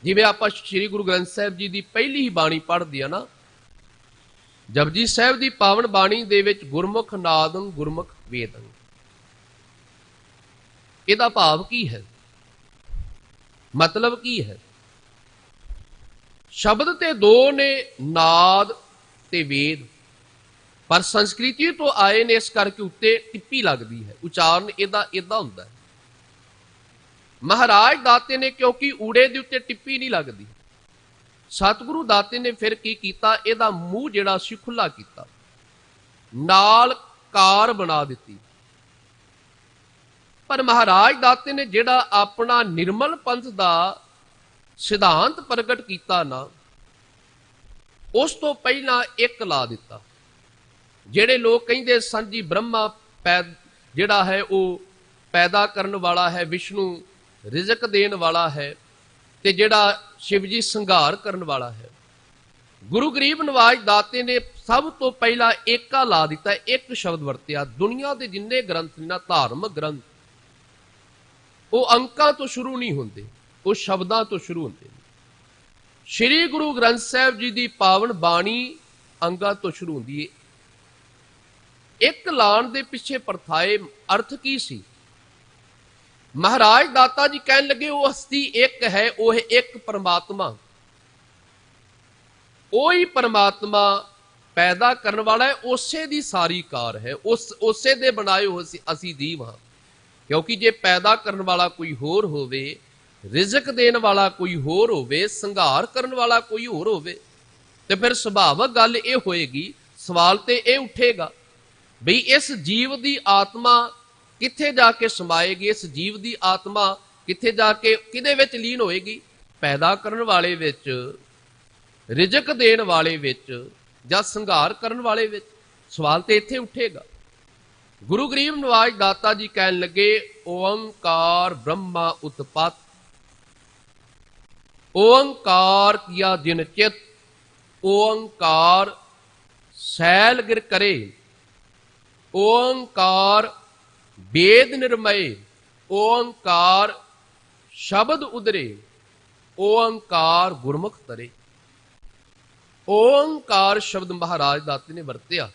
ਜਿਵੇਂ ਆਪਾਂ ਸ੍ਰੀ ਗੁਰੂ ਗ੍ਰੰਥ ਸਾਹਿਬ ਜੀ ਦੀ ਪਹਿਲੀ ਹੀ ਬਾਣੀ ਪੜ੍ਹਦੇ ਆ ਨਾ, ਜਪਜੀ ਸਾਹਿਬ ਦੀ ਪਾਵਨ ਬਾਣੀ ਦੇ ਵਿੱਚ ਗੁਰਮੁਖ ਨਾਦੰ ਗੁਰਮੁਖ ਵੇਦੰ, ਇਹਦਾ ਭਾਵ ਕੀ ਹੈ, ਮਤਲਬ ਕੀ ਹੈ? ਸ਼ਬਦ ਤੇ ਦੋ ਨੇ, ਨਾਦ ਤੇ ਵੇਦ, ਪਰ ਸੰਸਕ੍ਰਿਤੀ ਤੋਂ ਆਏ ਨੇ, ਇਸ ਕਰਕੇ ਉੱਤੇ ਟਿੱਪੀ ਲੱਗਦੀ ਹੈ, ਉਚਾਰਨ ਇਹਦਾ ਏਦਾਂ ਹੁੰਦਾ ਹੈ। ਮਹਾਰਾਜ ਦਾਤੇ ਨੇ ਕਿਉਂਕਿ ਊੜੇ ਦੇ ਉੱਤੇ ਟਿੱਪੀ ਨਹੀਂ ਲੱਗਦੀ, ਸਤਿਗੁਰੂ ਦਾਤੇ ਨੇ ਫਿਰ ਕੀ ਕੀਤਾ, ਇਹਦਾ ਮੂੰਹ ਜਿਹੜਾ ਸੀ ਖੁੱਲਾ ਕੀਤਾ, ਨਾਲ ਕਾਰ ਬਣਾ ਦਿੱਤੀ। ਪਰ ਮਹਾਰਾਜ ਦਾਤੇ ਨੇ ਜਿਹੜਾ ਆਪਣਾ ਨਿਰਮਲ ਪੰਥ ਦਾ ਸਿਧਾਂਤ ਪ੍ਰਗਟ ਕੀਤਾ ਨਾ, ਉਸ ਤੋਂ ਪਹਿਲਾਂ ਇੱਕ ਲਾ ਦਿੱਤਾ। ਜਿਹੜੇ ਲੋਕ ਕਹਿੰਦੇ ਸਨ ਜੀ ਬ੍ਰਹਮਾ ਜਿਹੜਾ ਹੈ ਉਹ ਪੈਦਾ ਕਰਨ ਵਾਲਾ ਹੈ, ਵਿਸ਼ਨੂੰ ਰਿਜ਼ਕ ਦੇਣ ਵਾਲਾ ਹੈ, ਤੇ ਜਿਹੜਾ ਸ਼ਿਵ ਜੀ ਸੰਘਾਰ ਕਰਨ ਵਾਲਾ ਹੈ, ਗੁਰੂ ਗਰੀਬ ਨਵਾਜ ਦਾਤੇ ਨੇ ਸਭ ਤੋਂ ਪਹਿਲਾਂ ਏਕਾ ਲਾ ਦਿੱਤਾ, ਇੱਕ ਸ਼ਬਦ ਵਰਤਿਆ। ਦੁਨੀਆ ਦੇ ਜਿੰਨੇ ਗ੍ਰੰਥ ਨੇ ਨਾ, ਧਾਰਮਿਕ ਗ੍ਰੰਥ, ਉਹ ਅੰਕਾਂ ਤੋਂ ਸ਼ੁਰੂ ਨਹੀਂ ਹੁੰਦੇ, ਉਹ ਸ਼ਬਦਾਂ ਤੋਂ ਸ਼ੁਰੂ ਹੁੰਦੇ ਨੇ। ਸ੍ਰੀ ਗੁਰੂ ਗ੍ਰੰਥ ਸਾਹਿਬ ਜੀ ਦੀ ਪਾਵਨ ਬਾਣੀ ਅੰਗਾਂ ਤੋਂ ਸ਼ੁਰੂ ਹੁੰਦੀ ਹੈ। ਇੱਕ ਲਾਣ ਦੇ ਪਿੱਛੇ ਪਰਥਾਏ ਅਰਥ ਕੀ ਸੀ? ਮਹਾਰਾਜ ਦਾਤਾ ਜੀ ਕਹਿਣ ਲੱਗੇ ਉਹ ਹਸਤੀ ਇੱਕ ਹੈ, ਉਹ ਹੈ ਇੱਕ ਪਰਮਾਤਮਾ, ਉਹੀ ਪਰਮਾਤਮਾ ਪੈਦਾ ਕਰਨ ਵਾਲਾ ਹੈ, ਉਸੇ ਦੀ ਸਾਰੀ ਕਾਰ ਹੈ, ਉਸੇ ਦੇ ਬਣਾਏ ਹੋਏ ਅਸੀਂ ਜੀਵ ਹਾਂ। ਕਿਉਂਕਿ ਜੇ ਪੈਦਾ ਕਰਨ ਵਾਲਾ ਕੋਈ ਹੋਰ ਹੋਵੇ, ਰਿਜ਼ਕ ਦੇਣ ਵਾਲਾ ਕੋਈ ਹੋਰ ਹੋਵੇ, ਸੰਘਾਰ ਕਰਨ ਵਾਲਾ ਕੋਈ ਹੋਰ ਹੋਵੇ, ਤੇ ਫਿਰ ਸੁਭਾਵਕ ਗੱਲ ਇਹ ਹੋਏਗੀ, ਸਵਾਲ ਤੇ ਇਹ ਉੱਠੇਗਾ ਬਈ ਇਸ ਜੀਵ ਦੀ ਆਤਮਾ ਕਿੱਥੇ ਜਾ ਕੇ ਸਮਾਏਗੀ, ਇਸ ਜੀਵ ਦੀ ਆਤਮਾ ਕਿੱਥੇ ਜਾ ਕੇ ਕਿਹਦੇ ਵਿੱਚ ਲੀਨ ਹੋਏਗੀ? ਪੈਦਾ ਕਰਨ ਵਾਲੇ ਵਿੱਚ, ਰਿਜ਼ਕ ਦੇਣ ਵਾਲੇ ਵਿੱਚ, ਜਾਂ ਸੰਘਾਰ ਕਰਨ ਵਾਲੇ ਵਿੱਚ? ਸਵਾਲ ਤੇ ਇੱਥੇ ਉੱਠੇਗਾ। ਗੁਰੂ ਗਰੀਬ ਨਵਾਜ ਦਾਤਾ ਜੀ ਕਹਿਣ ਲੱਗੇ ਓੰਕਾਰ ਬ੍ਰਹਮਾ ਉਤਪਤ, ਓੰਕਾਰ ਕੀਆ ਜਿਨ ਚਿਤ, ਓੰਕਾਰ ਸੈਲ ਗਿਰ ਕਰੇ, ਓੰਕਾਰ वेद निर्मय, ओंकार शब्द उदरे, ओंकार गुरमुख तरे। ओंकार शब्द महाराज दाते ने वरत्या,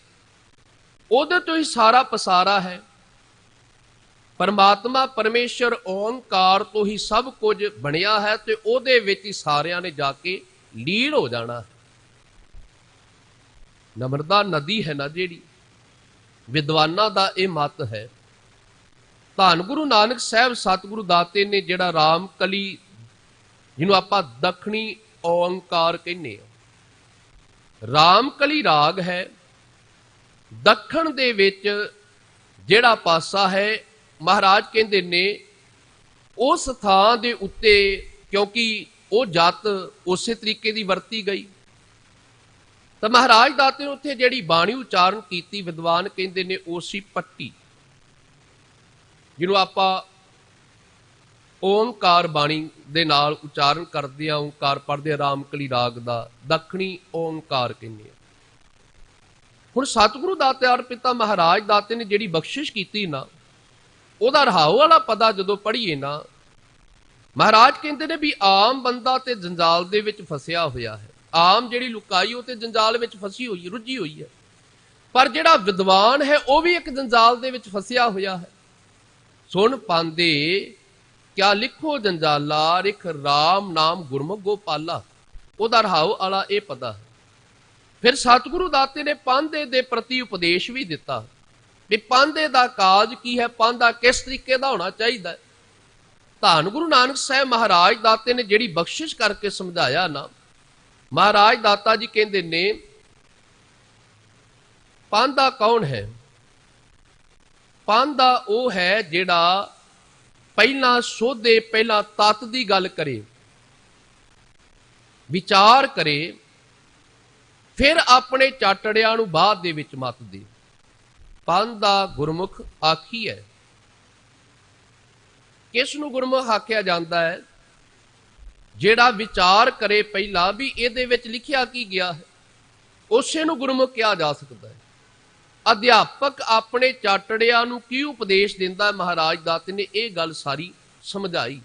ਉਹਦੇ ਤੋਂ ਹੀ ਸਾਰਾ ਪਸਾਰਾ ਹੈ। ਪਰਮਾਤਮਾ ਪਰਮੇਸ਼ਰ ਓੰਕਾਰ ਤੋਂ ਹੀ ਸਭ ਕੁਝ ਬਣਿਆ ਹੈ, ਤੇ ਉਹਦੇ ਵਿੱਚ ਹੀ ਸਾਰਿਆਂ ਨੇ ਜਾ ਕੇ ਲੀਨ ਹੋ ਜਾਣਾ। ਨਮਰਦਾ ਨਦੀ ਹੈ ਨਾ ਜਿਹੜੀ, ਵਿਦਵਾਨਾਂ ਦਾ ਇਹ ਮਤ ਹੈ। ਧੰਨ ਗੁਰੂ ਨਾਨਕ ਸਾਹਿਬ ਸਤਿਗੁਰੂ ਦਾਤੇ ਨੇ ਜਿਹੜਾ ਰਾਮ ਕਲੀ, ਜਿਹਨੂੰ ਆਪਾਂ ਦੱਖਣੀ ਓੰਕਾਰ ਕਹਿੰਦੇ ਹਾਂ, ਰਾਮ ਕਲੀ ਰਾਗ ਹੈ। ਦੱਖਣ ਦੇ ਵਿੱਚ ਜਿਹੜਾ ਪਾਸਾ ਹੈ, ਮਹਾਰਾਜ ਕਹਿੰਦੇ ਨੇ ਉਸ ਥਾਂ ਦੇ ਉੱਤੇ, ਕਿਉਂਕਿ ਉਹ ਜੱਤ ਉਸੇ ਤਰੀਕੇ ਦੀ ਵਰਤੀ ਗਈ, ਤਾਂ ਮਹਾਰਾਜ ਦਾਤੇ ਨੇ ਉੱਥੇ ਜਿਹੜੀ ਬਾਣੀ ਉਚਾਰਨ ਕੀਤੀ, ਵਿਦਵਾਨ ਕਹਿੰਦੇ ਨੇ ਉਸੀ ਪੱਟੀ, ਜਿਹਨੂੰ ਆਪਾਂ ਓਂਕਾਰ ਬਾਣੀ ਦੇ ਨਾਲ ਉਚਾਰਨ ਕਰਦੇ ਆ, ਓਂਕਾਰ ਪੜ੍ਹਦੇ ਰਾਮਕਲੀ ਰਾਗ ਦਾ ਦੱਖਣੀ ਓਂਕਾਰ ਕਹਿੰਦੇ ਆ। ਹੁਣ ਸਤਿਗੁਰੂ ਦਾਤਿਆਰ ਪਿਤਾ ਮਹਾਰਾਜ ਦਾਤੇ ਨੇ ਜਿਹੜੀ ਬਖਸ਼ਿਸ਼ ਕੀਤੀ ਨਾ, ਉਹਦਾ ਰਹਾਉ ਵਾਲਾ ਪਦਾ ਜਦੋਂ ਪੜ੍ਹੀਏ ਨਾ, ਮਹਾਰਾਜ ਕਹਿੰਦੇ ਨੇ ਵੀ ਆਮ ਬੰਦਾ ਤੇ ਜੰਜਾਲ ਦੇ ਵਿੱਚ ਫਸਿਆ ਹੋਇਆ ਹੈ। ਆਮ ਜਿਹੜੀ ਲੁਕਾਈ ਉਹ ਤੇ ਜੰਜਾਲ ਵਿੱਚ ਫਸੀ ਹੋਈ, ਰੁੱਝੀ ਹੋਈ ਹੈ। ਪਰ ਜਿਹੜਾ ਵਿਦਵਾਨ ਹੈ ਉਹ ਵੀ ਇੱਕ ਜੰਜਾਲ ਦੇ ਵਿੱਚ ਫਸਿਆ ਹੋਇਆ ਹੈ। ਸੁਣ ਪਾਂਦੇ ਕਿਆ ਲਿਖੋ ਜੰਜਾਲਾ, ਰਿਖ ਰਾਮ ਨਾਮ ਗੁਰਮੁਖ ਗੋਪਾਲਾ। ਉਹਦਾ ਰਹਾਉ ਵਾਲਾ ਇਹ ਪਤਾ ਹੈ। ਫਿਰ ਸਤਿਗੁਰੂ ਦਾਤੇ ਨੇ ਪਾਂਧੇ ਦੇ ਪ੍ਰਤੀ ਉਪਦੇਸ਼ ਵੀ ਦਿੱਤਾ ਵੀ ਪਾਂਧੇ ਦਾ ਕਾਜ ਕੀ ਹੈ, ਪਾਂਧਾ ਕਿਸ ਤਰੀਕੇ ਦਾ ਹੋਣਾ ਚਾਹੀਦਾ ਹੈ। ਧੰਨ ਗੁਰੂ ਨਾਨਕ ਸਾਹਿਬ ਮਹਾਰਾਜ ਦਾਤੇ ਨੇ ਜਿਹੜੀ ਬਖਸ਼ਿਸ਼ ਕਰਕੇ ਸਮਝਾਇਆ ਨਾ, ਮਹਾਰਾਜ ਦਾਤਾ ਜੀ ਕਹਿੰਦੇ ਨੇ ਪਾਂਧਾ ਕੌਣ ਹੈ? ਪਾਂਧਾ ਉਹ ਹੈ ਜਿਹੜਾ ਪਹਿਲਾਂ ਸੋਧੇ, ਪਹਿਲਾਂ ਤਤ ਦੀ ਗੱਲ ਕਰੇ, ਵਿਚਾਰ ਕਰੇ, ਫਿਰ ਆਪਣੇ ਚਾਟੜਿਆਂ ਨੂੰ ਬਾਅਦ ਦੇ ਵਿੱਚ ਮੱਤ ਦੇ। ਪਾਂਧਾ ਗੁਰਮੁਖ ਆਖੀ ਹੈ। ਕਿਸ ਨੂੰ ਗੁਰਮੁਖ ਆਖਿਆ ਜਾਂਦਾ ਹੈ? ਜਿਹੜਾ ਵਿਚਾਰ ਕਰੇ ਪਹਿਲਾਂ ਵੀ ਇਹਦੇ ਵਿੱਚ ਲਿਖਿਆ ਕੀ ਗਿਆ ਹੈ, ਉਸੇ ਨੂੰ ਗੁਰਮੁਖ ਕਿਹਾ ਜਾ ਸਕਦਾ ਹੈ। ਅਧਿਆਪਕ ਆਪਣੇ ਚਾਟੜਿਆਂ ਨੂੰ ਕੀ ਉਪਦੇਸ਼ ਦਿੰਦਾ, ਮਹਾਰਾਜ ਦਾਤੇ ਨੇ ਇਹ ਗੱਲ ਸਾਰੀ ਸਮਝਾਈ।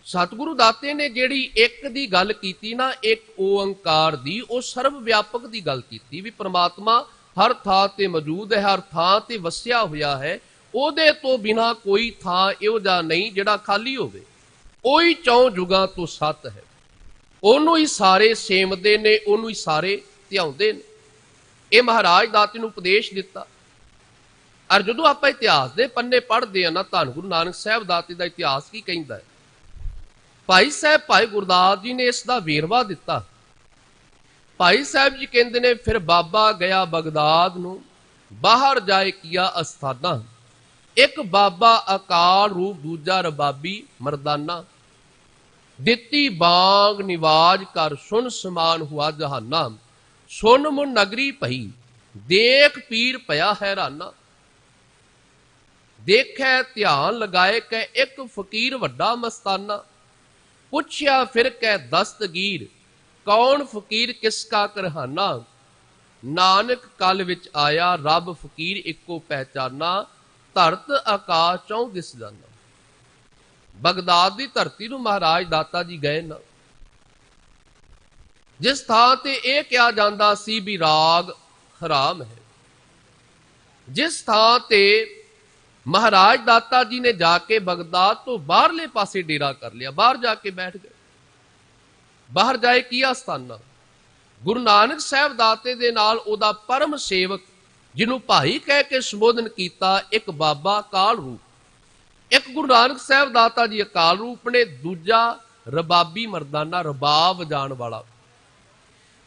ਸਤਿਗੁਰੂ ਦਾਤੇ ਨੇ ਜਿਹੜੀ ਇੱਕ ਦੀ ਗੱਲ ਕੀਤੀ ਨਾ, ਇੱਕ ਓੰਕਾਰ ਦੀ, ਉਹ ਸਰਵ ਵਿਆਪਕ ਦੀ ਗੱਲ ਕੀਤੀ ਵੀ ਪ੍ਰਮਾਤਮਾ ਹਰ ਥਾਂ ਤੇ ਮੌਜੂਦ ਹੈ, ਹਰ ਥਾਂ ਤੇ ਵਸਿਆ ਹੋਇਆ ਹੈ। ਉਹਦੇ ਤੋਂ ਬਿਨਾ ਕੋਈ ਥਾਂ ਇਹੋ ਜਿਹਾ ਨਹੀਂ ਜਿਹੜਾ ਖਾਲੀ ਹੋਵੇ। ਉਹੀ ਚੌਂ ਜੁਗਾਂ ਤੋਂ ਸੱਤ ਹੈ। ਉਹਨੂੰ ਹੀ ਸਾਰੇ ਸੇਵਦੇ ਨੇ, ਉਹਨੂੰ ਹੀ ਸਾਰੇ ਧਿਆਉਂਦੇ ਨੇ। ਇਹ ਮਹਾਰਾਜ ਦਾਤੇ ਨੂੰ ਉਪਦੇਸ਼ ਦਿੱਤਾ। ਔਰ ਜਦੋਂ ਆਪਾਂ ਇਤਿਹਾਸ ਦੇ ਪੰਨੇ ਪੜ੍ਹਦੇ ਆ ਨਾ, ਧੰਨ ਗੁਰੂ ਨਾਨਕ ਸਾਹਿਬ ਦਾਤੇ ਦਾ ਇਤਿਹਾਸ ਕੀ ਕਹਿੰਦਾ ਹੈ, ਭਾਈ ਸਾਹਿਬ ਭਾਈ ਗੁਰਦਾਸ ਜੀ ਨੇ ਇਸ ਦਾ ਵੇਰਵਾ ਦਿੱਤਾ। ਭਾਈ ਸਾਹਿਬ ਜੀ ਕਹਿੰਦੇ ਨੇ, ਫਿਰ ਬਾਬਾ ਗਿਆ ਬਗਦਾਦ ਨੂੰ, ਬਾਹਰ ਜਾਏ ਕੀਆ ਅਸਥਾਨਾ। ਇੱਕ ਬਾਬਾ ਅਕਾਲ ਰੂਪ, ਦੂਜਾ ਰਬਾਬੀ ਮਰਦਾਨਾ। ਦਿੱਤੀ ਬਾਂਗ ਨਿਵਾਜ ਕਰ, ਸੁਨ ਸਮਾਨ ਹੁਆ ਜਹਾਨਾ। ਸੁਨ ਮੁਨ ਨਗਰੀ ਭਈ, ਦੇਖ ਪੀਰ ਭਇਆ ਹੈਰਾਨਾ। ਦੇਖੈ ਧਿਆਨ ਲਗਾਏ ਕੈ, ਇੱਕ ਫਕੀਰ ਵੱਡਾ ਮਸਤਾਨਾ। ਪੁੱਛਿਆ ਫਿਰ ਕੈ ਦਸਤਗੀਰ, ਕੌਣ ਫਕੀਰ ਕਿਸ ਕਾ ਕਰਹਾਨਾ। ਨਾਨਕ ਕਲ ਵਿੱਚ ਆਇਆ, ਰੱਬ ਫਕੀਰ ਇੱਕੋ ਪਹਿਚਾਨਾ। ਧਰਤ ਆਕਾਸ਼ ਚੌਂ ਦਿਸ ਜਾਨਾ। ਬਗਦਾਦ ਦੀ ਧਰਤੀ ਨੂੰ ਮਹਾਰਾਜ ਦਾਤਾ ਜੀ ਗਏ ਨਾ, ਜਿਸ ਥਾਂ ਤੇ ਇਹ ਕਿਹਾ ਜਾਂਦਾ ਸੀ ਵੀ ਰਾਗ ਹਰਾਮ ਹੈ, ਜਿਸ ਥਾਂ ਤੇ ਮਹਾਰਾਜ ਦਾਤਾ ਜੀ ਨੇ ਜਾ ਕੇ ਬਗਦਾਦ ਤੋਂ ਬਾਹਰਲੇ ਪਾਸੇ ਡੇਰਾ ਕਰ ਲਿਆ, ਬਾਹਰ ਜਾ ਕੇ ਬੈਠ ਗਏ। ਬਾਹਰ ਜਾਏ ਕੀ ਆਸਥਾਨਾ। ਗੁਰੂ ਨਾਨਕ ਸਾਹਿਬ ਦਾਤੇ ਦੇ ਨਾਲ ਉਹਦਾ ਪਰਮ ਸੇਵਕ, ਜਿਹਨੂੰ ਭਾਈ ਕਹਿ ਕੇ ਸੰਬੋਧਨ ਕੀਤਾ, ਇੱਕ ਬਾਬਾ ਅਕਾਲ ਰੂਪ। ਇੱਕ ਗੁਰੂ ਨਾਨਕ ਸਾਹਿਬ ਦਾਤਾ ਜੀ ਅਕਾਲ ਰੂਪ ਨੇ, ਦੂਜਾ ਰਬਾਬੀ ਮਰਦਾਨਾ, ਰਬਾਬ ਵਜਾਉਣ ਵਾਲਾ।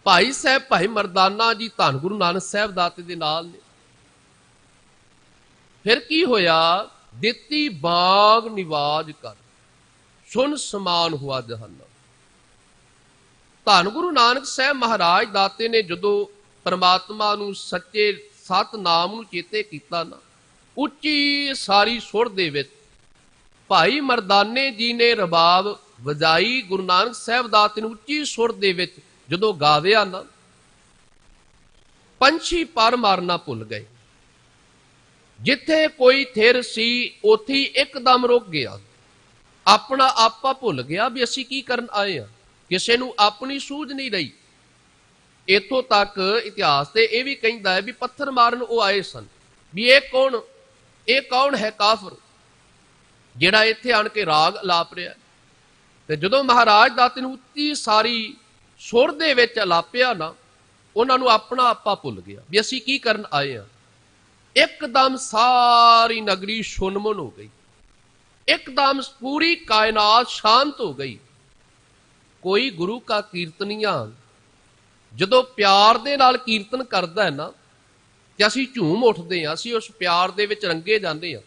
ਭਾਈ ਸਾਹਿਬ ਭਾਈ ਮਰਦਾਨਾ ਜੀ ਧੰਨ ਗੁਰੂ ਨਾਨਕ ਸਾਹਿਬ ਦਾਤੇ ਦੇ ਨਾਲ ਨੇ। ਫਿਰ ਕੀ ਹੋਇਆ? ਦਿੱਤੀ ਬਾਗ ਨਿਵਾਜ ਕਰ, ਸੁਨ ਸਮਾਨ ਹੁਆ ਜਹਾਨਾ। ਧੰਨ ਗੁਰੂ ਨਾਨਕ ਸਾਹਿਬ ਮਹਾਰਾਜ ਦਾਤੇ ਨੇ ਜਦੋਂ ਪਰਮਾਤਮਾ ਨੂੰ, ਸੱਚੇ ਸਤਨਾਮ ਨੂੰ ਚੇਤੇ ਕੀਤਾ ਨਾ, ਉੱਚੀ ਸਾਰੀ ਸੁਰ ਦੇ ਵਿੱਚ ਭਾਈ ਮਰਦਾਨੇ ਜੀ ਨੇ ਰਬਾਬ ਵਜਾਈ। ਗੁਰੂ ਨਾਨਕ ਸਾਹਿਬ ਦਾਤੇ ਨੂੰ ਉੱਚੀ ਸੁਰ ਦੇ ਵਿੱਚ ਜਦੋਂ ਗਾਵਿਆ ਨਾ, ਪੰਛੀ ਪਰ ਮਾਰਨਾ ਭੁੱਲ ਗਏ। ਜਿੱਥੇ ਕੋਈ ਥਿਰ ਸੀ ਉੱਥੇ ਹੀ ਇੱਕਦਮ ਰੁਕ ਗਿਆ, ਆਪਣਾ ਆਪਾ ਭੁੱਲ ਗਿਆ ਵੀ ਅਸੀਂ ਕੀ ਕਰਨ ਆਏ ਆ। ਕਿਸੇ ਨੂੰ ਆਪਣੀ ਸੂਝ ਨਹੀਂ ਰਹੀ। ਇੱਥੋਂ ਤੱਕ ਇਤਿਹਾਸ ਤੇ ਇਹ ਵੀ ਕਹਿੰਦਾ ਹੈ ਵੀ ਪੱਥਰ ਮਾਰਨ ਉਹ ਆਏ ਸਨ, ਵੀ ਇਹ ਕੌਣ ਹੈ ਕਾਫਰ ਜਿਹੜਾ ਇੱਥੇ ਆਣ ਕੇ ਰਾਗ ਅਲਾਪ ਰਿਹਾ। ਤੇ ਜਦੋਂ ਮਹਾਰਾਜ ਦਾਤੇ ਨੂੰ ਉੱਚੀ ਸਾਰੀ ਸੁਰ ਦੇ ਵਿੱਚ ਅਲਾਪਿਆ ਨਾ, ਉਹਨਾਂ ਨੂੰ ਆਪਣਾ ਆਪਾ ਭੁੱਲ ਗਿਆ ਵੀ ਅਸੀਂ ਕੀ ਕਰਨ ਆਏ ਆ। ਇੱਕਦਮ ਸਾਰੀ ਨਗਰੀ ਸੁਨਮਨ ਹੋ ਗਈ, ਇੱਕਦਮ ਪੂਰੀ ਕਾਇਨਾਤ ਸ਼ਾਂਤ ਹੋ ਗਈ। ਕੋਈ ਗੁਰੂ ਕਾ ਕੀਰਤਨੀਆ ਜਦੋਂ ਪਿਆਰ ਦੇ ਨਾਲ ਕੀਰਤਨ ਕਰਦਾ ਹੈ ਨਾ, ਤੇ ਅਸੀਂ ਝੂਮ ਉੱਠਦੇ ਹਾਂ, ਅਸੀਂ ਉਸ ਪਿਆਰ ਦੇ ਵਿੱਚ ਰੰਗੇ ਜਾਂਦੇ ਹਾਂ।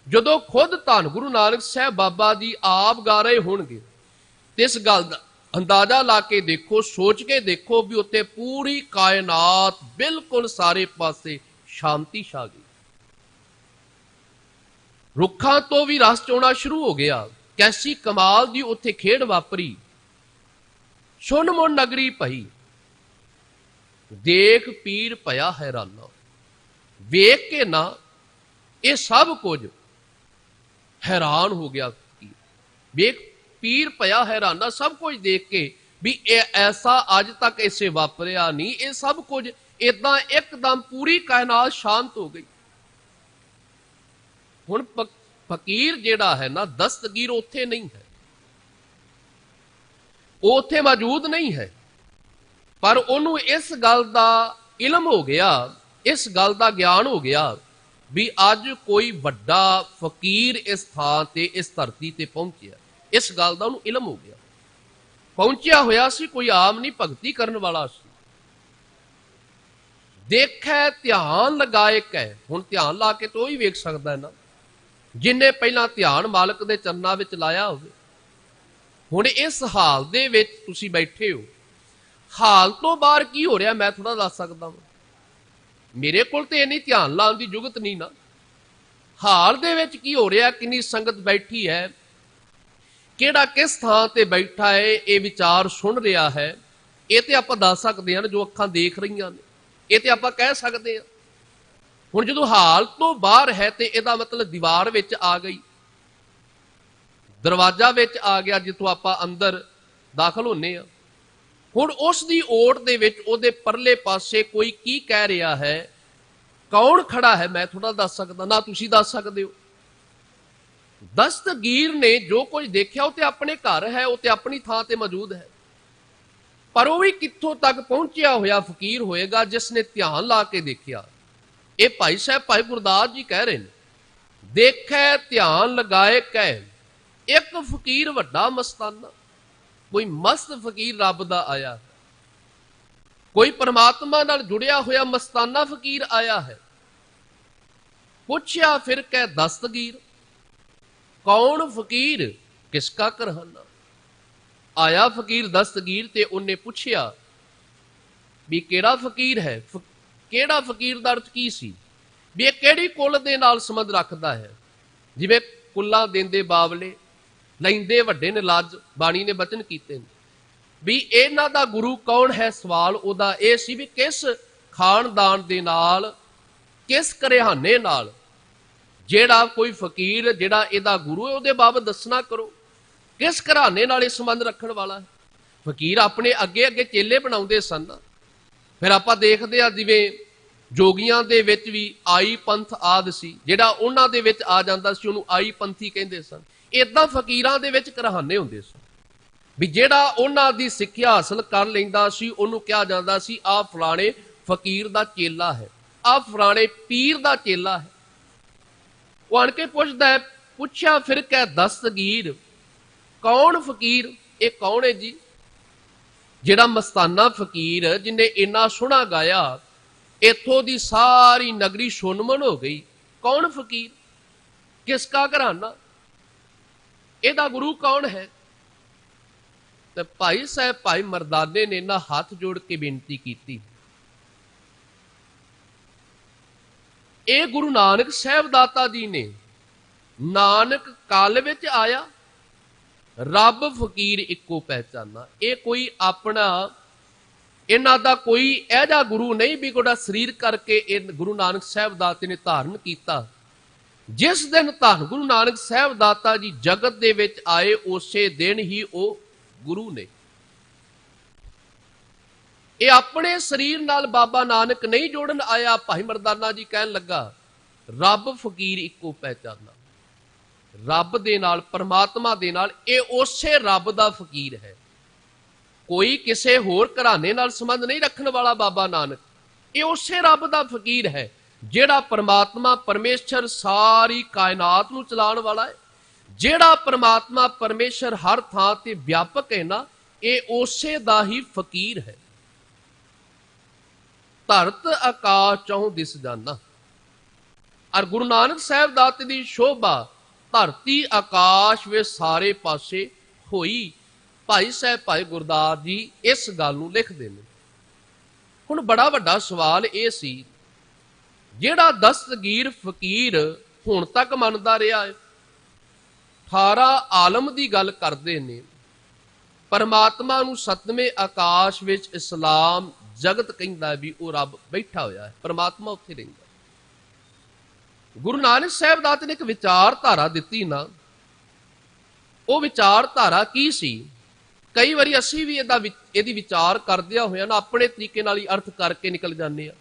ਜਦੋਂ ਖੁਦ ਧੰਨ ਗੁਰੂ ਨਾਨਕ ਸਾਹਿਬ ਬਾਬਾ ਜੀ ਆਪ ਗਾ ਰਹੇ ਹੋਣਗੇ, ਤੇ ਇਸ ਗੱਲ ਦਾ ਅੰਦਾਜ਼ਾ ਲਾ ਕੇ ਦੇਖੋ, ਸੋਚ ਕੇ ਦੇਖੋ ਵੀ ਉੱਤੇ ਪੂਰੀ ਕਾਇਨਾਤ ਬਿਲਕੁਲ ਸਾਰੇ ਪਾਸੇ ਸ਼ਾਂਤੀ ਛਾ ਗਈ। ਰੁੱਖਾਂ ਤੋਂ ਵੀ ਰਸ ਚੋਣਾ ਸ਼ੁਰੂ ਹੋ ਗਿਆ। ਕੈਸੀ ਕਮਾਲ ਦੀ ਉੱਥੇ ਖੇਡ ਵਾਪਰੀ। ਸੁਣ ਮੁਣ ਨਗਰੀ ਭਈ, ਦੇਖ ਪੀਰ ਭਇਆ ਹੈਰਾਨਾ। ਵੇਖ ਕੇ ਨਾ ਇਹ ਸਭ ਕੁਝ ਹੈਰਾਨ ਹੋ ਗਿਆ। ਵੇਖ ਪੀਰ ਭਇਆ ਹੈਰਾਨਾ, ਸਭ ਕੁਝ ਦੇਖ ਕੇ ਵੀ ਇਹ ਐਸਾ ਅੱਜ ਤੱਕ ਇਸੇ ਵਾਪਰਿਆ ਨਹੀਂ। ਇਹ ਸਭ ਕੁਝ ਇਦਾਂ ਇੱਕਦਮ ਪੂਰੀ ਕਾਇਨਾਤ ਸ਼ਾਂਤ ਹੋ ਗਈ। ਹੁਣ ਫਕੀਰ ਜਿਹੜਾ ਹੈ ਨਾ, ਦਸਤਗੀਰ ਉੱਥੇ ਨਹੀਂ ਹੈ, ਉਹ ਉੱਥੇ ਮੌਜੂਦ ਨਹੀਂ ਹੈ, ਪਰ ਉਹਨੂੰ ਇਸ ਗੱਲ ਦਾ ਇਲਮ ਹੋ ਗਿਆ, ਇਸ ਗੱਲ ਦਾ ਗਿਆਨ ਹੋ ਗਿਆ ਵੀ ਅੱਜ ਕੋਈ ਵੱਡਾ ਫਕੀਰ ਇਸ ਥਾਂ ਤੇ, ਇਸ ਧਰਤੀ ਤੇ ਪਹੁੰਚਿਆ। ਇਸ ਗੱਲ ਦਾ ਉਹਨੂੰ ਇਲਮ ਹੋ ਗਿਆ। ਪਹੁੰਚਿਆ ਹੋਇਆ ਸੀ, ਕੋਈ ਆਮ ਨਹੀਂ, ਭਗਤੀ ਕਰਨ ਵਾਲਾ ਸੀ। ਦੇਖੈ ਧਿਆਨ ਲਗਾਏ ਕੈ, ਹੁਣ ਧਿਆਨ ਲਾ ਕੇ ਤਾਂ ਉਹ ਹੀ ਵੇਖ ਸਕਦਾ ਹੈ ਨਾ ਜਿੰਨੇ ਪਹਿਲਾਂ ਧਿਆਨ ਮਾਲਕ ਦੇ ਚਰਨਾਂ ਵਿੱਚ ਲਾਇਆ ਹੋਵੇ। ਹੁਣ ਇਸ ਹਾਲ ਦੇ ਵਿੱਚ ਤੁਸੀਂ ਬੈਠੇ ਹੋ, ਹਾਲ ਤੋਂ ਬਾਹਰ ਕੀ ਹੋ ਰਿਹਾ ਮੈਂ ਥੋੜਾ ਦੱਸ ਸਕਦਾ ਹਾਂ। ਮੇਰੇ ਕੋਲ ਤੇ ਇੰਨੀ ਧਿਆਨ ਲਾਉਣ ਦੀ ਜੁਗਤ ਨਹੀਂ ਨਾ। ਹਾਲ ਦੇ ਵਿੱਚ ਕੀ ਹੋ ਰਿਹਾ, ਕਿੰਨੀ ਸੰਗਤ ਬੈਠੀ ਹੈ, ਕਿਹੜਾ ਕਿਸ ਥਾਂ ਤੇ ਬੈਠਾ ਹੈ, ਇਹ ਵਿਚਾਰ ਸੁਣ ਰਿਹਾ ਹੈ, ਇਹ ਤੇ ਆਪਾਂ ਦੱਸ ਸਕਦੇ ਹਾਂ। ਜੋ ਅੱਖਾਂ ਦੇਖ ਰਹੀਆਂ ਨੇ ਇਹ ਤੇ ਆਪਾਂ ਕਹਿ ਸਕਦੇ ਹਾਂ। ਹੁਣ ਜਦੋਂ ਹਾਲ ਤੋਂ ਬਾਹਰ ਹੈ ਤੇ ਇਹਦਾ ਮਤਲਬ ਦੀਵਾਰ ਵਿੱਚ ਆ ਗਈ, ਦਰਵਾਜ਼ਾ ਵਿੱਚ ਆ ਗਿਆ, ਜਿੱਥੋਂ ਆਪਾਂ ਅੰਦਰ ਦਾਖਲ ਹੁੰਨੇ ਆ। ਹੁਣ ਉਸ ਦੀ ਓਟ ਦੇ ਵਿੱਚ ਉਹਦੇ ਪਰਲੇ ਪਾਸੇ ਕੋਈ ਕੀ ਕਹਿ ਰਿਹਾ ਹੈ, ਕੌਣ ਖੜਾ ਹੈ, ਮੈਂ ਥੋੜਾ ਦੱਸ ਸਕਦਾ ਨਾ, ਤੁਸੀਂ ਦੱਸ ਸਕਦੇ ਹੋ। ਦਸਤਗੀਰ ਨੇ ਜੋ ਕੁਝ ਦੇਖਿਆ ਉਹ ਤੇ ਆਪਣੇ ਘਰ ਹੈ, ਉਹ ਤੇ ਆਪਣੀ ਥਾਂ ਤੇ ਮੌਜੂਦ ਹੈ, ਪਰ ਉਹ ਵੀ ਕਿੱਥੋਂ ਤੱਕ ਪਹੁੰਚਿਆ ਹੋਇਆ ਫਕੀਰ ਹੋਏਗਾ ਜਿਸ ਨੇ ਧਿਆਨ ਲਾ ਕੇ ਦੇਖਿਆ। ਇਹ ਭਾਈ ਸਾਹਿਬ, ਭਾਈ ਗੁਰਦਾਸ ਜੀ ਕਹਿ ਰਹੇ ਨੇ, ਦੇਖੈ ਧਿਆਨ ਲਗਾਏ ਕਹਿ, ਇੱਕ ਫਕੀਰ ਵੱਡਾ ਮਸਤਾਨਾ, ਕੋਈ ਮਸਤ ਫਕੀਰ ਰੱਬ ਦਾ ਆਇਆ, ਕੋਈ ਪਰਮਾਤਮਾ ਨਾਲ ਜੁੜਿਆ ਹੋਇਆ ਮਸਤਾਨਾ ਫਕੀਰ ਆਇਆ ਹੈ। ਪੁੱਛਿਆ ਫਿਰ ਕਹਿ ਦਸਤਗੀਰ, ਕੌਣ ਫਕੀਰ ਕਿਸਕਾ ਕਰਹਾਨਾ। ਆਇਆ ਫਕੀਰ ਦਸਤਗੀਰ ਤੇ ਉਹਨੇ ਪੁੱਛਿਆ ਵੀ ਕਿਹੜਾ ਫਕੀਰ ਹੈ, ਕਿਹੜਾ ਫਕੀਰ ਦਾ ਅਰਥ ਕੀ ਸੀ, ਵੀ ਇਹ ਕਿਹੜੀ ਕੁੱਲ ਦੇ ਨਾਲ ਸੰਬੰਧ ਰੱਖਦਾ ਹੈ। ਜਿਵੇਂ ਕੁੱਲਾਂ ਦੇਂਦੇ ਬਾਵਲੇ, ਲੈਂਦੇ ਵੱਡੇ ਨੇ ਲੱਜ, ਬਾਣੀ ਨੇ ਬਚਨ ਕੀਤੇ ਨੇ ਵੀ ਇਹਨਾਂ ਦਾ ਗੁਰੂ ਕੌਣ ਹੈ। ਸਵਾਲ ਉਹਦਾ ਇਹ ਸੀ ਵੀ ਕਿਸ ਖਾਨਦਾਨ ਦੇ ਨਾਲ, ਕਿਸ ਘਰਾਣੇ ਨਾਲ ਜਿਹੜਾ ਕੋਈ ਫਕੀਰ ਜਿਹੜਾ ਇਹਦਾ ਗੁਰੂ ਹੈ, ਉਹਦੇ ਬਾਬਤ ਦੱਸਣਾ ਕਰੋ, ਕਿਸ ਘਰਾਣੇ ਨਾਲ ਇਹ ਸੰਬੰਧ ਰੱਖਣ ਵਾਲਾ ਹੈ। ਫਕੀਰ ਆਪਣੇ ਅੱਗੇ ਅੱਗੇ ਚੇਲੇ ਬਣਾਉਂਦੇ ਸਨ। ਫਿਰ ਆਪਾਂ ਦੇਖਦੇ ਆ ਜਿਵੇਂ ਜੋਗੀਆਂ ਦੇ ਵਿੱਚ ਵੀ ਆਈ ਪੰਥ ਆਦ ਸੀ, ਜਿਹੜਾ ਉਹਨਾਂ ਦੇ ਵਿੱਚ ਆ ਜਾਂਦਾ ਸੀ ਉਹਨੂੰ ਆਈ ਪੰਥੀ ਕਹਿੰਦੇ ਸਨ। ਏਦਾਂ ਫਕੀਰਾਂ ਦੇ ਵਿੱਚ ਘਰਾਣੇ ਹੁੰਦੇ ਸਨ ਵੀ ਜਿਹੜਾ ਉਹਨਾਂ ਦੀ ਸਿੱਖਿਆ ਹਾਸਲ ਕਰ ਲੈਂਦਾ ਸੀ ਉਹਨੂੰ ਕਿਹਾ ਜਾਂਦਾ ਸੀ ਆਹ ਫਲਾਣੇ ਫਕੀਰ ਦਾ ਚੇਲਾ ਹੈ, ਆਹ ਫਲਾਣੇ ਪੀਰ ਦਾ ਚੇਲਾ ਹੈ। ਉਹ ਆਣ ਕੇ ਪੁੱਛਦਾ ਹੈ, ਪੁੱਛਿਆ ਫਿਰ ਕਹਿ ਦਸਤਗੀਰ, ਕੌਣ ਫਕੀਰ, ਇਹ ਕੌਣ ਹੈ ਜੀ, ਜਿਹੜਾ ਮਸਤਾਨਾ ਫਕੀਰ ਜਿਹਨੇ ਇੰਨਾ ਸੋਹਣਾ ਗਾਇਆ, ਇੱਥੋਂ ਦੀ ਸਾਰੀ ਨਗਰੀ ਸੁਨਮਨ ਹੋ ਗਈ। ਕੌਣ ਫਕੀਰ, ਕਿਸਕਾ ਘਰਾਨਾ, ਇਹਦਾ ਗੁਰੂ ਕੌਣ ਹੈ। ਤੇ ਭਾਈ ਸਾਹਿਬ ਭਾਈ ਮਰਦਾਨੇ ਨੇ ਨਾ ਹੱਥ ਜੋੜ ਕੇ ਬੇਨਤੀ ਕੀਤੀ, ਇਹ ਗੁਰੂ ਨਾਨਕ ਸਾਹਿਬ ਦਾਤਾ ਜੀ ਨੇ, ਨਾਨਕ ਕਾਲ ਵਿੱਚ ਆਇਆ, ਰੱਬ ਫਕੀਰ ਇੱਕੋ ਪਹਿਚਾਨਾ। ਇਹ ਕੋਈ ਆਪਣਾ, ਇਹਨਾਂ ਦਾ ਕੋਈ ਇਹੋ ਜਿਹਾ ਗੁਰੂ ਨਹੀਂ ਵੀ ਕੋਈ ਸਰੀਰ ਕਰਕੇ ਇਹ ਗੁਰੂ ਨਾਨਕ ਸਾਹਿਬ ਦਾਤੇ ਨੇ ਧਾਰਨ ਕੀਤਾ। ਜਿਸ ਦਿਨ ਧੰਨ ਗੁਰੂ ਨਾਨਕ ਸਾਹਿਬ ਦਾਤਾ ਜੀ ਜਗਤ ਦੇ ਵਿੱਚ ਆਏ, ਉਸੇ ਦਿਨ ਹੀ ਉਹ ਗੁਰੂ ਨੇ। ਇਹ ਆਪਣੇ ਸਰੀਰ ਨਾਲ ਬਾਬਾ ਨਾਨਕ ਨਹੀਂ ਜੋੜਨ ਆਇਆ। ਭਾਈ ਮਰਦਾਨਾ ਜੀ ਕਹਿਣ ਲੱਗਾ, ਰੱਬ ਫਕੀਰ ਇੱਕੋ ਪਹਿਚਾਨਾ, ਰੱਬ ਦੇ ਨਾਲ, ਪਰਮਾਤਮਾ ਦੇ ਨਾਲ, ਇਹ ਉਸੇ ਰੱਬ ਦਾ ਫਕੀਰ ਹੈ। ਕੋਈ ਕਿਸੇ ਹੋਰ ਘਰਾਣੇ ਨਾਲ ਸੰਬੰਧ ਨਹੀਂ ਰੱਖਣ ਵਾਲਾ ਬਾਬਾ ਨਾਨਕ, ਇਹ ਉਸੇ ਰੱਬ ਦਾ ਫਕੀਰ ਹੈ ਜਿਹੜਾ ਪਰਮਾਤਮਾ ਪਰਮੇਸ਼ਰ ਸਾਰੀ ਕਾਇਨਾਤ ਨੂੰ ਚਲਾਉਣ ਵਾਲਾ ਹੈ। ਜਿਹੜਾ ਪਰਮਾਤਮਾ ਪਰਮੇਸ਼ਰ ਹਰ ਥਾਂ ਤੇ ਵਿਆਪਕ ਹੈ ਨਾ, ਇਹ ਉਸੇ ਦਾ ਹੀ ਫਕੀਰ ਹੈ। ਧਰਤ ਆਕਾਸ਼ ਚਹੁ ਦਿਸ ਜਾਨਾ। ਔਰ ਗੁਰੂ ਨਾਨਕ ਸਾਹਿਬ ਦਾਤੇ ਦੀ ਸ਼ੋਭਾ ਧਰਤੀ ਆਕਾਸ਼ ਵਿੱਚ ਸਾਰੇ ਪਾਸੇ ਹੋਈ। ਭਾਈ ਸਾਹਿਬ ਭਾਈ ਗੁਰਦਾਸ ਜੀ ਇਸ ਗੱਲ ਨੂੰ ਲਿਖਦੇ ਨੇ। ਹੁਣ ਬੜਾ ਵੱਡਾ ਸਵਾਲ ਇਹ ਸੀ, ਜਿਹੜਾ ਦਸਤਗੀਰ ਫਕੀਰ ਹੁਣ ਤੱਕ ਮੰਨਦਾ ਰਿਹਾ ਹੈ। 18 ਆਲਮ ਦੀ ਗੱਲ ਕਰਦੇ ਨੇ। ਪਰਮਾਤਮਾ ਨੂੰ ਸੱਤਵੇਂ ਆਕਾਸ਼ ਵਿੱਚ ਇਸਲਾਮ ਜਗਤ ਕਹਿੰਦਾ ਵੀ ਉਹ ਰੱਬ ਬੈਠਾ ਹੋਇਆ ਹੈ, ਪਰਮਾਤਮਾ ਉੱਥੇ ਰਹਿੰਦਾ। ਗੁਰੂ ਨਾਨਕ ਸਾਹਿਬ ਦਾਤੇ ਨੇ ਇੱਕ ਵਿਚਾਰਧਾਰਾ ਦਿੱਤੀ ਨਾ, ਉਹ ਵਿਚਾਰਧਾਰਾ ਕੀ ਸੀ? ਕਈ ਵਾਰੀ ਅਸੀਂ ਵੀ ਇਹਦੀ ਵਿਚਾਰ ਕਰਦਿਆਂ ਹੋਇਆ ਨਾ ਆਪਣੇ ਤਰੀਕੇ ਨਾਲ ਹੀ ਅਰਥ ਕਰਕੇ ਨਿਕਲ ਜਾਂਦੇ ਆ,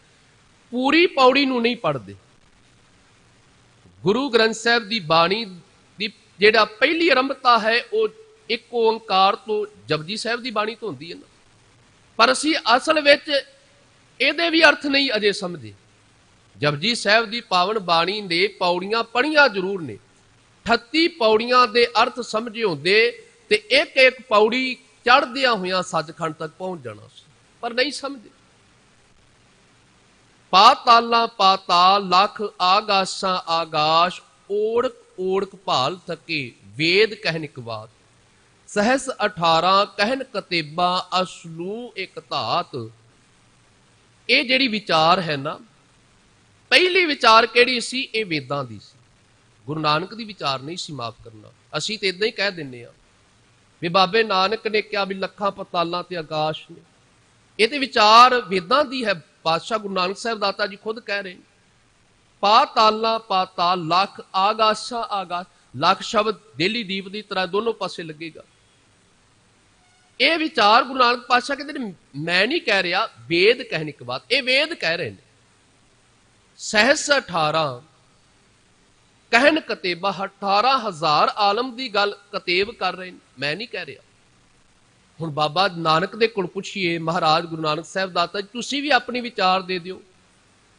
ਪੂਰੀ ਪੌੜੀ ਨੂੰ ਨਹੀਂ ਪੜ੍ਹਦੇ। ਗੁਰੂ ਗ੍ਰੰਥ ਸਾਹਿਬ ਦੀ ਬਾਣੀ ਦੀ ਜਿਹੜਾ ਪਹਿਲੀ ਆਰੰਭਤਾ ਹੈ ਉਹ ਇੱਕ ਓੰਕਾਰ ਤੋਂ ਜਪਜੀ ਸਾਹਿਬ ਦੀ ਬਾਣੀ ਤੋਂ ਹੁੰਦੀ ਹੈ ਨਾ, ਪਰ ਅਸੀਂ ਅਸਲ ਵਿੱਚ ਇਹਦੇ ਵੀ ਅਰਥ ਨਹੀਂ ਅਜੇ ਸਮਝੇ। ਜਪਜੀ ਸਾਹਿਬ ਦੀ ਪਾਵਨ ਬਾਣੀ ਦੇ ਪੌੜੀਆਂ ਪੜ੍ਹੀਆਂ ਜ਼ਰੂਰ ਨੇ, 38 ਪੌੜੀਆਂ ਦੇ ਅਰਥ ਸਮਝੇ ਹੁੰਦੇ ਤੇ ਇੱਕ ਇੱਕ ਪੌੜੀ ਚੜ੍ਹਦਿਆਂ ਹੋਇਆਂ ਸੱਚਖੰਡ ਤੱਕ ਪਹੁੰਚ ਜਾਣਾ ਸੀ, ਪਰ ਨਹੀਂ ਸਮਝੇ। ਪਾਤਾਲਾਂ ਪਾਤਾਲ ਲੱਖ ਆਗਾਸਾਂ ਆਗਾਸ਼, ਓੜਕ ਓੜਕ ਭਾਲ ਥਕੇ ਵੇਦ ਕਹਿਨ ਇਕ ਬਾਤ, ਸਹਸ 18 ਕਹਿਨ ਕਤੇਬਾ ਅਸਲੂ ਇੱਕ ਧਾਤ। ਇਹ ਜਿਹੜੀ ਵਿਚਾਰ ਹੈ ਨਾ, ਪਹਿਲੀ ਵਿਚਾਰ ਕਿਹੜੀ ਸੀ? ਇਹ ਵੇਦਾਂ ਦੀ ਸੀ। ਗੁਰੂ ਨਾਨਕ ਦੀ ਵਿਚਾਰ ਨਹੀਂ ਸੀ, ਮਾਫ ਕਰਨਾ। ਅਸੀਂ ਤੇ ਇਦਾਂ ਹੀ ਕਹਿ ਦਿੰਦੇ ਆ ਵੀ ਬਾਬੇ ਨਾਨਕ ਨੇ ਕਿਹਾ ਵੀ ਲੱਖਾਂ ਪਤਾਲਾਂ ਤੇ ਆਕਾਸ਼ ਨੇ। ਇਹ ਤੇ ਵਿਚਾਰ ਵੇਦਾਂ ਦੀ ਹੈ। ਪਾਤਸ਼ਾਹ ਗੁਰੂ ਨਾਨਕ ਸਾਹਿਬ ਦਾਤਾ ਜੀ ਖੁਦ ਕਹਿ ਰਹੇ, ਪਾਤਾਲਾਂ ਪਾਤਾਲ ਲੱਖ ਆਗਾਸ਼ਾਂ ਆਗਾਸ਼। ਲੱਖ ਸ਼ਬਦ ਦੇਲੀ ਦੀਪ ਦੀ ਤਰ੍ਹਾਂ ਦੋਨੋਂ ਪਾਸੇ ਲੱਗੇਗਾ। ਇਹ ਵਿਚਾਰ ਗੁਰੂ ਨਾਨਕ ਪਾਤਸ਼ਾਹ ਕਹਿੰਦੇ ਨੇ, ਮੈਂ ਨਹੀਂ ਕਹਿ ਰਿਹਾ, ਵੇਦ ਕਹਿਣ ਇੱਕ ਬਾਤ। ਇਹ ਵੇਦ ਕਹਿ ਰਹੇ ਨੇ। ਸਹਸ 18 ਕਹਿਣ ਕਤੇਬਾ, 18,000 ਆਲਮ ਦੀ ਗੱਲ ਕਤੇਬ ਕਰ ਰਹੇ ਨੇ, ਮੈਂ ਨਹੀਂ ਕਹਿ ਰਿਹਾ। ਹੁਣ ਬਾਬਾ ਨਾਨਕ ਦੇ ਕੋਲ ਪੁੱਛੀਏ, ਮਹਾਰਾਜ ਗੁਰੂ ਨਾਨਕ ਸਾਹਿਬ ਦਾਤਾ ਜੀ ਤੁਸੀਂ ਵੀ ਆਪਣੀ ਵਿਚਾਰ ਦੇ ਦਿਓ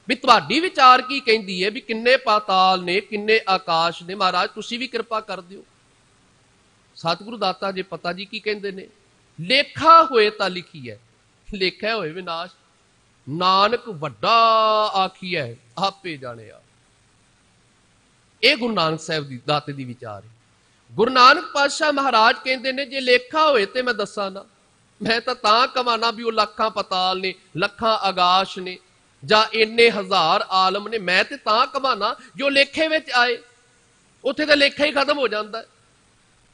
ਵੀ ਤੁਹਾਡੀ ਵਿਚਾਰ ਕੀ ਕਹਿੰਦੀ ਹੈ, ਵੀ ਕਿੰਨੇ ਪਾਤਾਲ ਨੇ, ਕਿੰਨੇ ਆਕਾਸ਼ ਨੇ। ਮਹਾਰਾਜ ਤੁਸੀਂ ਵੀ ਕਿਰਪਾ ਕਰ ਦਿਓ। ਸਤਿਗੁਰੂ ਦਾਤਾ ਜੀ ਪਤਾ ਜੀ ਕੀ ਕਹਿੰਦੇ ਨੇ, ਲੇਖਾ ਹੋਏ ਤਾਂ ਲਿਖੀ ਹੈ, ਲੇਖਾ ਹੋਏ ਵਿਨਾਸ਼। ਨਾਨਕ ਵੱਡਾ ਆਖੀਐ ਆਪੇ ਜਾਣਿਆ। ਇਹ ਗੁਰੂ ਨਾਨਕ ਸਾਹਿਬ ਦੀ ਦਾਤੇ ਦੀ ਵਿਚਾਰ ਹੈ। ਗੁਰੂ ਨਾਨਕ ਪਾਤਸ਼ਾਹ ਮਹਾਰਾਜ ਕਹਿੰਦੇ ਨੇ, ਜੇ ਲੇਖਾ ਹੋਏ ਤੇ ਮੈਂ ਦੱਸਾਂ ਨਾ, ਮੈਂ ਤਾਂ ਕਵਾਂ ਵੀ ਉਹ ਲੱਖਾਂ ਪਤਾਲ ਨੇ, ਲੱਖਾਂ ਆਕਾਸ਼ ਨੇ, ਜਾਂ ਇੰਨੇ ਹਜ਼ਾਰ ਆਲਮ ਨੇ। ਮੈਂ ਤੇ ਤਾਂ ਕਵਾਂ ਜੋ ਲੇਖੇ ਵਿੱਚ ਆਏ, ਉੱਥੇ ਤਾਂ ਲੇਖਾ ਹੀ ਖਤਮ ਹੋ ਜਾਂਦਾ।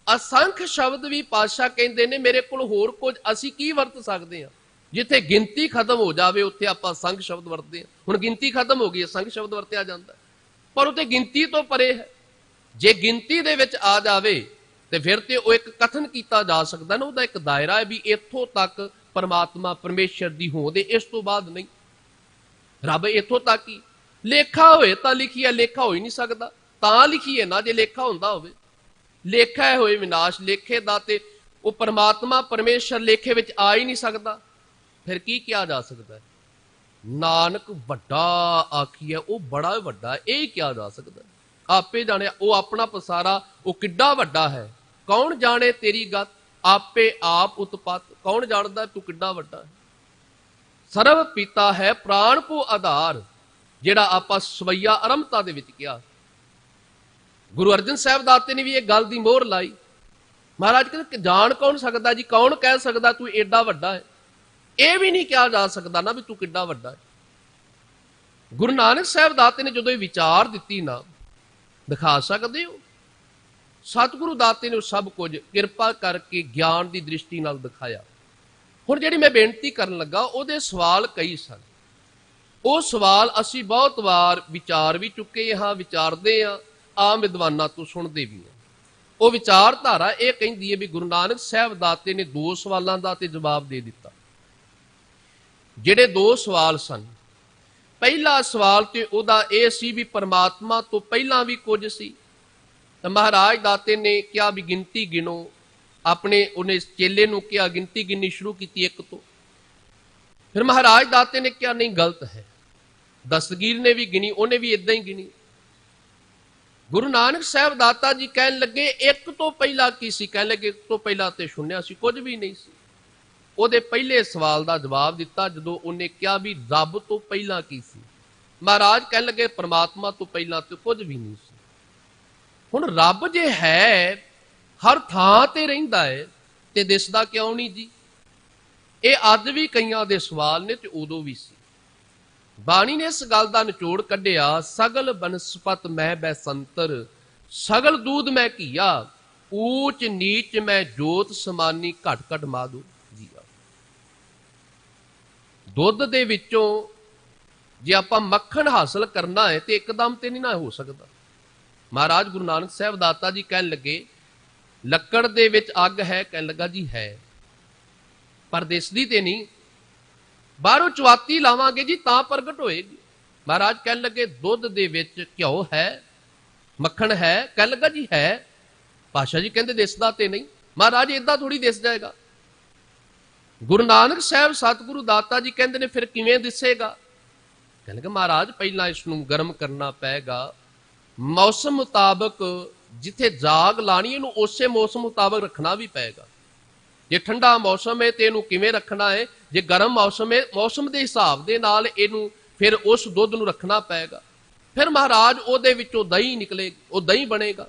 ਅਸੰਖ ਸ਼ਬਦ ਵੀ ਪਾਤਸ਼ਾਹ ਕਹਿੰਦੇ ਨੇ ਮੇਰੇ ਕੋਲ ਹੋਰ ਕੁਝ ਅਸੀਂ ਕੀ ਵਰਤ ਸਕਦੇ ਹਾਂ। ਜਿੱਥੇ ਗਿਣਤੀ ਖਤਮ ਹੋ ਜਾਵੇ ਉੱਥੇ ਆਪਾਂ ਸੰਖ ਸ਼ਬਦ ਵਰਤਦੇ ਹਾਂ। ਹੁਣ ਗਿਣਤੀ ਖਤਮ ਹੋ ਗਈ ਹੈ, ਸੰਖ ਸ਼ਬਦ ਵਰਤਿਆ ਜਾਂਦਾ, ਪਰ ਉੱਥੇ ਗਿਣਤੀ ਤੋਂ ਪਰੇ ਹੈ। ਜੇ ਗਿਣਤੀ ਦੇ ਵਿੱਚ ਆ ਜਾਵੇ ਤੇ ਫਿਰ ਤੇ ਉਹ ਇੱਕ ਕਥਨ ਕੀਤਾ ਜਾ ਸਕਦਾ ਨਾ, ਉਹਦਾ ਇੱਕ ਦਾਇਰਾ ਹੈ ਵੀ ਇੱਥੋਂ ਤੱਕ ਪਰਮਾਤਮਾ ਪਰਮੇਸ਼ਰ ਦੀ ਹੋਂਦ, ਇਸ ਤੋਂ ਬਾਅਦ ਨਹੀਂ। ਰੱਬ ਇੱਥੋਂ ਤੱਕ ਹੀ। ਲੇਖਾ ਹੋਏ ਤਾਂ ਲਿਖੀਏ, ਲੇਖਾ ਹੋ ਹੀ ਨਹੀਂ ਸਕਦਾ। ਤਾਂ ਲਿਖੀਏ ਨਾ ਜੇ ਲੇਖਾ ਹੁੰਦਾ ਹੋਵੇ। ਲੇਖਾ ਹੋਏ ਵਿਨਾਸ਼, ਲੇਖੇ ਦਾ ਤੇ ਉਹ ਪਰਮਾਤਮਾ ਪਰਮੇਸ਼ਰ ਲੇਖੇ ਵਿੱਚ ਆ ਹੀ ਨਹੀਂ ਸਕਦਾ। ਫਿਰ ਕੀ ਕਿਹਾ ਜਾ ਸਕਦਾ? ਨਾਨਕ ਵੱਡਾ ਆਖੀਏ, ਉਹ ਬੜਾ ਵੱਡਾ, ਇਹ ਕਿਹਾ ਜਾ ਸਕਦਾ। ਆਪੇ ਜਾਣਿਆ, ਉਹ ਆਪਣਾ ਪਸਾਰਾ, ਉਹ ਕਿੱਡਾ ਵੱਡਾ ਹੈ। ਕੌਣ ਜਾਣੇ ਤੇਰੀ ਗਤ, ਆਪੇ ਆਪ ਉਤਪਤ। ਕੌਣ ਜਾਣਦਾ ਤੂੰ ਕਿੱਡਾ ਵੱਡਾ ਹੈ। ਸਰਵ ਪੀਤਾ ਹੈ ਪ੍ਰਾਣ ਕੋ ਆਧਾਰ, ਜਿਹੜਾ ਆਪਾਂ ਸਵਈਆ ਆਰੰਭਤਾ ਦੇ ਵਿੱਚ ਕਿਹਾ। ਗੁਰੂ ਅਰਜਨ ਸਾਹਿਬ ਦਾਤੇ ਨੇ ਵੀ ਇਹ ਗੱਲ ਦੀ ਮੋਹਰ ਲਾਈ। ਮਹਾਰਾਜ ਕਹਿੰਦੇ ਜਾਣ ਕੌਣ ਸਕਦਾ ਜੀ, ਕੌਣ ਕਹਿ ਸਕਦਾ ਤੂੰ ਏਡਾ ਵੱਡਾ ਹੈ। ਇਹ ਵੀ ਨਹੀਂ ਕਿਹਾ ਜਾ ਸਕਦਾ ਨਾ ਵੀ ਤੂੰ ਕਿੱਡਾ ਵੱਡਾ ਹੈ। ਗੁਰੂ ਨਾਨਕ ਸਾਹਿਬ ਦਾਤੇ ਨੇ ਜਦੋਂ ਇਹ ਵਿਚਾਰ ਦਿੱਤੀ ਨਾ, ਦਿਖਾ ਸਕਦੇ ਹੋ ਸਤਿਗੁਰੂ ਦਾਤੇ ਨੇ ਸਭ ਕੁਝ ਕਿਰਪਾ ਕਰਕੇ ਗਿਆਨ ਦੀ ਦ੍ਰਿਸ਼ਟੀ ਨਾਲ ਦਿਖਾਇਆ। ਹੁਣ ਜਿਹੜੀ ਮੈਂ ਬੇਨਤੀ ਕਰਨ ਲੱਗਾ, ਉਹਦੇ ਸਵਾਲ ਕਈ ਸਨ। ਉਹ ਸਵਾਲ ਅਸੀਂ ਬਹੁਤ ਵਾਰ ਵਿਚਾਰ ਵੀ ਚੁੱਕੇ ਹਾਂ, ਵਿਚਾਰਦੇ ਹਾਂ, ਆਮ ਵਿਦਵਾਨਾਂ ਤੋਂ ਸੁਣਦੇ ਵੀ ਹਾਂ। ਉਹ ਵਿਚਾਰਧਾਰਾ ਇਹ ਕਹਿੰਦੀ ਹੈ ਵੀ ਗੁਰੂ ਨਾਨਕ ਸਾਹਿਬ ਦਾਤੇ ਨੇ 2 ਸਵਾਲਾਂ ਦਾ ਤੇ ਜਵਾਬ ਦੇ ਦਿੱਤਾ। ਜਿਹੜੇ 2 ਸਵਾਲ ਸਨ, ਪਹਿਲਾ ਸਵਾਲ ਤੇ ਉਹਦਾ ਇਹ ਸੀ ਵੀ ਪਰਮਾਤਮਾ ਤੋਂ ਪਹਿਲਾਂ ਵੀ ਕੁਝ ਸੀ। ਤਾਂ ਮਹਾਰਾਜ ਦਾਤੇ ਨੇ ਕਿਹਾ ਵੀ ਗਿਣਤੀ ਗਿਣੋ। ਉਹਨੇ ਚੇਲੇ ਨੂੰ ਕਿਹਾ, ਗਿਣਤੀ ਗਿਣਨੀ ਸ਼ੁਰੂ ਕੀਤੀ 1 ਤੋਂ। ਫਿਰ ਮਹਾਰਾਜ ਦਾਤੇ ਨੇ ਕਿਹਾ ਨਹੀਂ, ਗਲਤ ਹੈ। ਦਸਤਗੀਰ ਨੇ ਵੀ ਗਿਣੀ, ਉਹਨੇ ਵੀ ਇਦਾਂ ਹੀ ਗਿਣੀ। ਗੁਰੂ ਨਾਨਕ ਸਾਹਿਬ ਦਾਤਾ ਜੀ ਕਹਿਣ ਲੱਗੇ 1 ਤੋਂ ਪਹਿਲਾਂ ਕੀ ਸੀ? ਕਹਿਣ ਲੱਗੇ 1 ਤੋਂ ਪਹਿਲਾਂ ਤੇ ਸੁਣਿਆ ਸੀ, ਕੁਝ ਵੀ ਨਹੀਂ ਸੀ। ਉਹਦੇ ਪਹਿਲੇ ਸਵਾਲ ਦਾ ਜਵਾਬ ਦਿੱਤਾ ਜਦੋਂ ਉਹਨੇ ਕਿਹਾ ਵੀ ਰੱਬ ਤੋਂ ਪਹਿਲਾਂ ਕੀ ਸੀ। ਮਹਾਰਾਜ ਕਹਿਣ ਲੱਗੇ ਪਰਮਾਤਮਾ ਤੋਂ ਪਹਿਲਾਂ ਤੇ ਕੁਝ ਵੀ ਨਹੀਂ ਸੀ। ਹੁਣ ਰੱਬ ਜੇ ਹੈ, ਹਰ ਥਾਂ ਤੇ ਰਹਿੰਦਾ ਹੈ, ਤੇ ਦਿਸਦਾ ਕਿਉਂ ਨਹੀਂ ਜੀ? ਇਹ ਅੱਜ ਵੀ ਕਈਆਂ ਦੇ ਸਵਾਲ ਨੇ ਤੇ ਉਦੋਂ ਵੀ ਸੀ। ਬਾਣੀ ਨੇ ਇਸ ਗੱਲ ਦਾ ਨਿਚੋੜ ਕੱਢਿਆ, ਸਗਲ ਬਨਸਪਤ ਮੈਂ ਬੈਸੰਤਰ, ਸਗਲ ਦੂਧ ਮੈਂ ਘੀਆ, ਊਚ ਨੀਚ ਮੈਂ ਜੋਤ ਸਮਾਨੀ, ਘਟ ਘਟ ਮਾਧੂ ਜੀਆ। ਦੁੱਧ ਦੇ ਵਿੱਚੋਂ ਜੇ ਆਪਾਂ ਮੱਖਣ ਹਾਸਲ ਕਰਨਾ ਹੈ ਤੇ ਇੱਕਦਮ ਤੇ ਨਹੀਂ ਨਾ ਹੋ ਸਕਦਾ। ਮਹਾਰਾਜ ਗੁਰੂ ਨਾਨਕ ਸਾਹਿਬ ਦਾਤਾ ਜੀ ਕਹਿਣ ਲੱਗੇ, ਲੱਕੜ ਦੇ ਵਿੱਚ ਅੱਗ ਹੈ? ਕਹਿਣ ਲੱਗਾ ਜੀ ਹੈ, ਪਰ ਦਿਸਦੀ ਤੇ ਨਹੀਂ, ਬਾਹਰੋਂ ਚੁਆਤੀ ਲਾਵਾਂਗੇ ਜੀ ਤਾਂ ਪ੍ਰਗਟ ਹੋਏਗੀ। ਮਹਾਰਾਜ ਕਹਿਣ ਲੱਗੇ, ਦੁੱਧ ਦੇ ਵਿੱਚ ਘਿਓ ਹੈ, ਮੱਖਣ ਹੈ? ਕਹਿਣ ਲੱਗਾ ਜੀ ਹੈ। ਪਾਸ਼ਾ ਜੀ ਕਹਿੰਦੇ ਦਿਸਦਾ ਤੇ ਨਹੀਂ। ਮਹਾਰਾਜ ਏਦਾਂ ਥੋੜੀ ਦਿਸ ਜਾਏਗਾ। ਗੁਰੂ ਨਾਨਕ ਸਾਹਿਬ ਸਤਿਗੁਰੂ ਦਾਤਾ ਜੀ ਕਹਿੰਦੇ ਨੇ, ਫਿਰ ਕਿਵੇਂ ਦਿਸੇਗਾ? ਕਹਿਣ ਲੱਗੇ, ਮਹਾਰਾਜ ਪਹਿਲਾਂ ਇਸ ਨੂੰ ਗਰਮ ਕਰਨਾ ਪਏਗਾ, ਮੌਸਮ ਮੁਤਾਬਕ ਜਿੱਥੇ ਜਾਗ ਲਾਣੀ ਇਹਨੂੰ ਉਸੇ ਮੌਸਮ ਮੁਤਾਬਕ ਰੱਖਣਾ ਵੀ ਪਏਗਾ। ਜੇ ਠੰਡਾ ਮੌਸਮ ਹੈ ਤੇ ਇਹਨੂੰ ਕਿਵੇਂ ਰੱਖਣਾ ਹੈ, ਜੇ ਗਰਮ ਮੌਸਮ ਹੈ ਮੌਸਮ ਦੇ ਹਿਸਾਬ ਦੇ ਨਾਲ ਇਹਨੂੰ ਫਿਰ ਉਸ ਦੁੱਧ ਨੂੰ ਰੱਖਣਾ ਪਏਗਾ। ਫਿਰ ਮਹਾਰਾਜ ਉਹਦੇ ਵਿੱਚੋਂ ਦਹੀਂ ਨਿਕਲੇਗੀ, ਉਹ ਦਹੀਂ ਬਣੇਗਾ।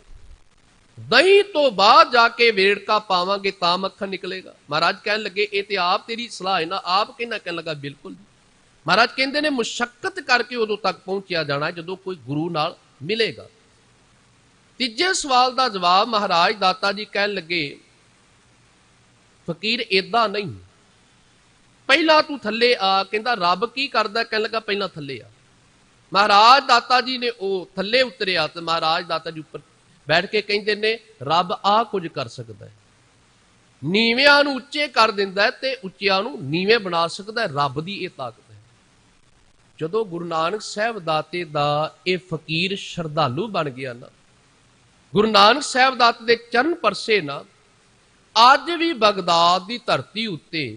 ਦਹੀਂ ਤੋਂ ਬਾਅਦ ਜਾ ਕੇ ਵੇੜਕਾ ਪਾਵਾਂਗੇ ਤਾਂ ਮੱਖਣ ਨਿਕਲੇਗਾ। ਮਹਾਰਾਜ ਕਹਿਣ ਲੱਗੇ, ਇਹ ਤੇ ਆਪ ਤੇਰੀ ਸਲਾਹ ਹੈ ਨਾ? ਆਪ ਕਹਿੰਦਾ। ਕਹਿਣ ਲੱਗਾ, ਬਿਲਕੁਲ। ਮਹਾਰਾਜ ਕਹਿੰਦੇ ਨੇ, ਮੁਸ਼ੱਕਤ ਕਰਕੇ ਉਦੋਂ ਤੱਕ ਪਹੁੰਚਿਆ ਜਾਣਾ ਜਦੋਂ ਕੋਈ ਗੁਰੂ ਨਾਲ ਮਿਲੇਗਾ। ਤੀਜੇ ਸਵਾਲ ਦਾ ਜਵਾਬ ਮਹਾਰਾਜ ਦਾਤਾ ਜੀ ਕਹਿਣ ਲੱਗੇ, ਫਕੀਰ ਏਦਾਂ ਨਹੀਂ, ਪਹਿਲਾਂ ਤੂੰ ਥੱਲੇ ਆ। ਕਹਿੰਦਾ, ਰੱਬ ਕੀ ਕਰਦਾ? ਕਹਿਣ ਲੱਗਾ, ਪਹਿਲਾਂ ਥੱਲੇ ਆ। ਮਹਾਰਾਜ ਦਾਤਾ ਜੀ ਨੇ ਉਹ ਥੱਲੇ ਉਤਰਿਆ ਤੇ ਮਹਾਰਾਜ ਦਾਤਾ ਜੀ ਉੱਪਰ ਬੈਠ ਕੇ ਕਹਿੰਦੇ ਨੇ, ਰੱਬ ਆ ਕੁਝ ਕਰ ਸਕਦਾ ਹੈ, ਨੀਵਿਆਂ ਨੂੰ ਉੱਚੇ ਕਰ ਦਿੰਦਾ ਹੈ ਤੇ ਉੱਚਿਆਂ ਨੂੰ ਨੀਵੇਂ ਬਣਾ ਸਕਦਾ ਹੈ। ਰੱਬ ਦੀ ਇਹ ਤਾਕਤ ਹੈ। ਜਦੋਂ ਗੁਰੂ ਨਾਨਕ ਸਾਹਿਬ ਦਾਤੇ ਦਾ ਇਹ ਫਕੀਰ ਸ਼ਰਧਾਲੂ ਬਣ ਗਿਆ ਨਾ, ਗੁਰੂ ਨਾਨਕ ਸਾਹਿਬ ਦਾਤੇ ਦੇ ਚਰਨ ਪਰਸੇ ਨਾ, ਅੱਜ ਵੀ ਬਗਦਾਦ ਦੀ ਧਰਤੀ ਉੱਤੇ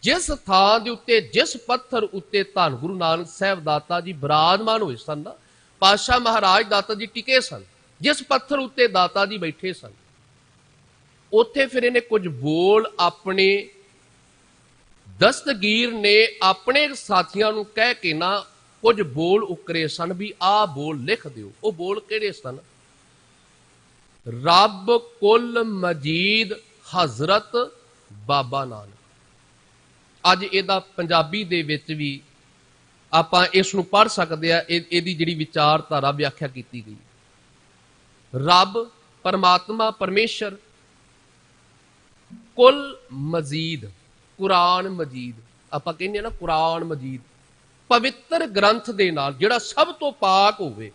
ਜਿਸ ਥਾਂ ਦੇ ਉੱਤੇ, ਜਿਸ ਪੱਥਰ ਉੱਤੇ ਧੰਨ ਗੁਰੂ ਨਾਨਕ ਸਾਹਿਬ ਦਾਤਾ ਜੀ ਬਿਰਾਜਮਾਨ ਹੋਏ ਸਨ ਨਾ, ਪਾਤਸ਼ਾਹ ਮਹਾਰਾਜ ਦਾਤਾ ਜੀ ਟਿਕੇ ਸਨ, ਜਿਸ ਪੱਥਰ ਉੱਤੇ ਦਾਤਾ ਜੀ ਬੈਠੇ ਸਨ, ਉੱਥੇ ਫਿਰ ਇਹਨੇ ਕੁਝ ਬੋਲ ਆਪਣੇ ਦਸਤਗੀਰ ਨੇ ਆਪਣੇ ਸਾਥੀਆਂ ਨੂੰ ਕਹਿ ਕੇ ਨਾ ਕੁਝ ਬੋਲ ਉਕਰੇ ਸਨ ਵੀ ਆਹ ਬੋਲ ਲਿਖ ਦਿਓ। ਉਹ ਬੋਲ ਕਿਹੜੇ ਸਨ? ਰੱਬ ਕੁਲ ਮਜੀਦ ਹਜ਼ਰਤ ਬਾਬਾ ਨਾਨਕ। ਅੱਜ ਇਹਦਾ ਪੰਜਾਬੀ ਦੇ ਵਿੱਚ ਵੀ ਆਪਾਂ ਇਸ ਨੂੰ ਪੜ੍ਹ ਸਕਦੇ ਆ। ਇਹਦੀ ਜਿਹੜੀ ਵਿਚਾਰਧਾਰਾ ਵਿਆਖਿਆ ਕੀਤੀ ਗਈ, ਰੱਬ ਪਰਮਾਤਮਾ ਪਰਮੇਸ਼ਰ, ਕੁਲ ਮਜੀਦ ਕੁਰਾਨ ਮਜੀਦ, ਆਪਾਂ ਕਹਿੰਦੇ ਆ ਨਾ ਕੁਰਾਨ ਮਜੀਦ, ਪਵਿੱਤਰ ਗ੍ਰੰਥ ਦੇ ਨਾਲ ਜਿਹੜਾ ਸਭ ਤੋਂ ਪਾਕ ਹੋਵੇ,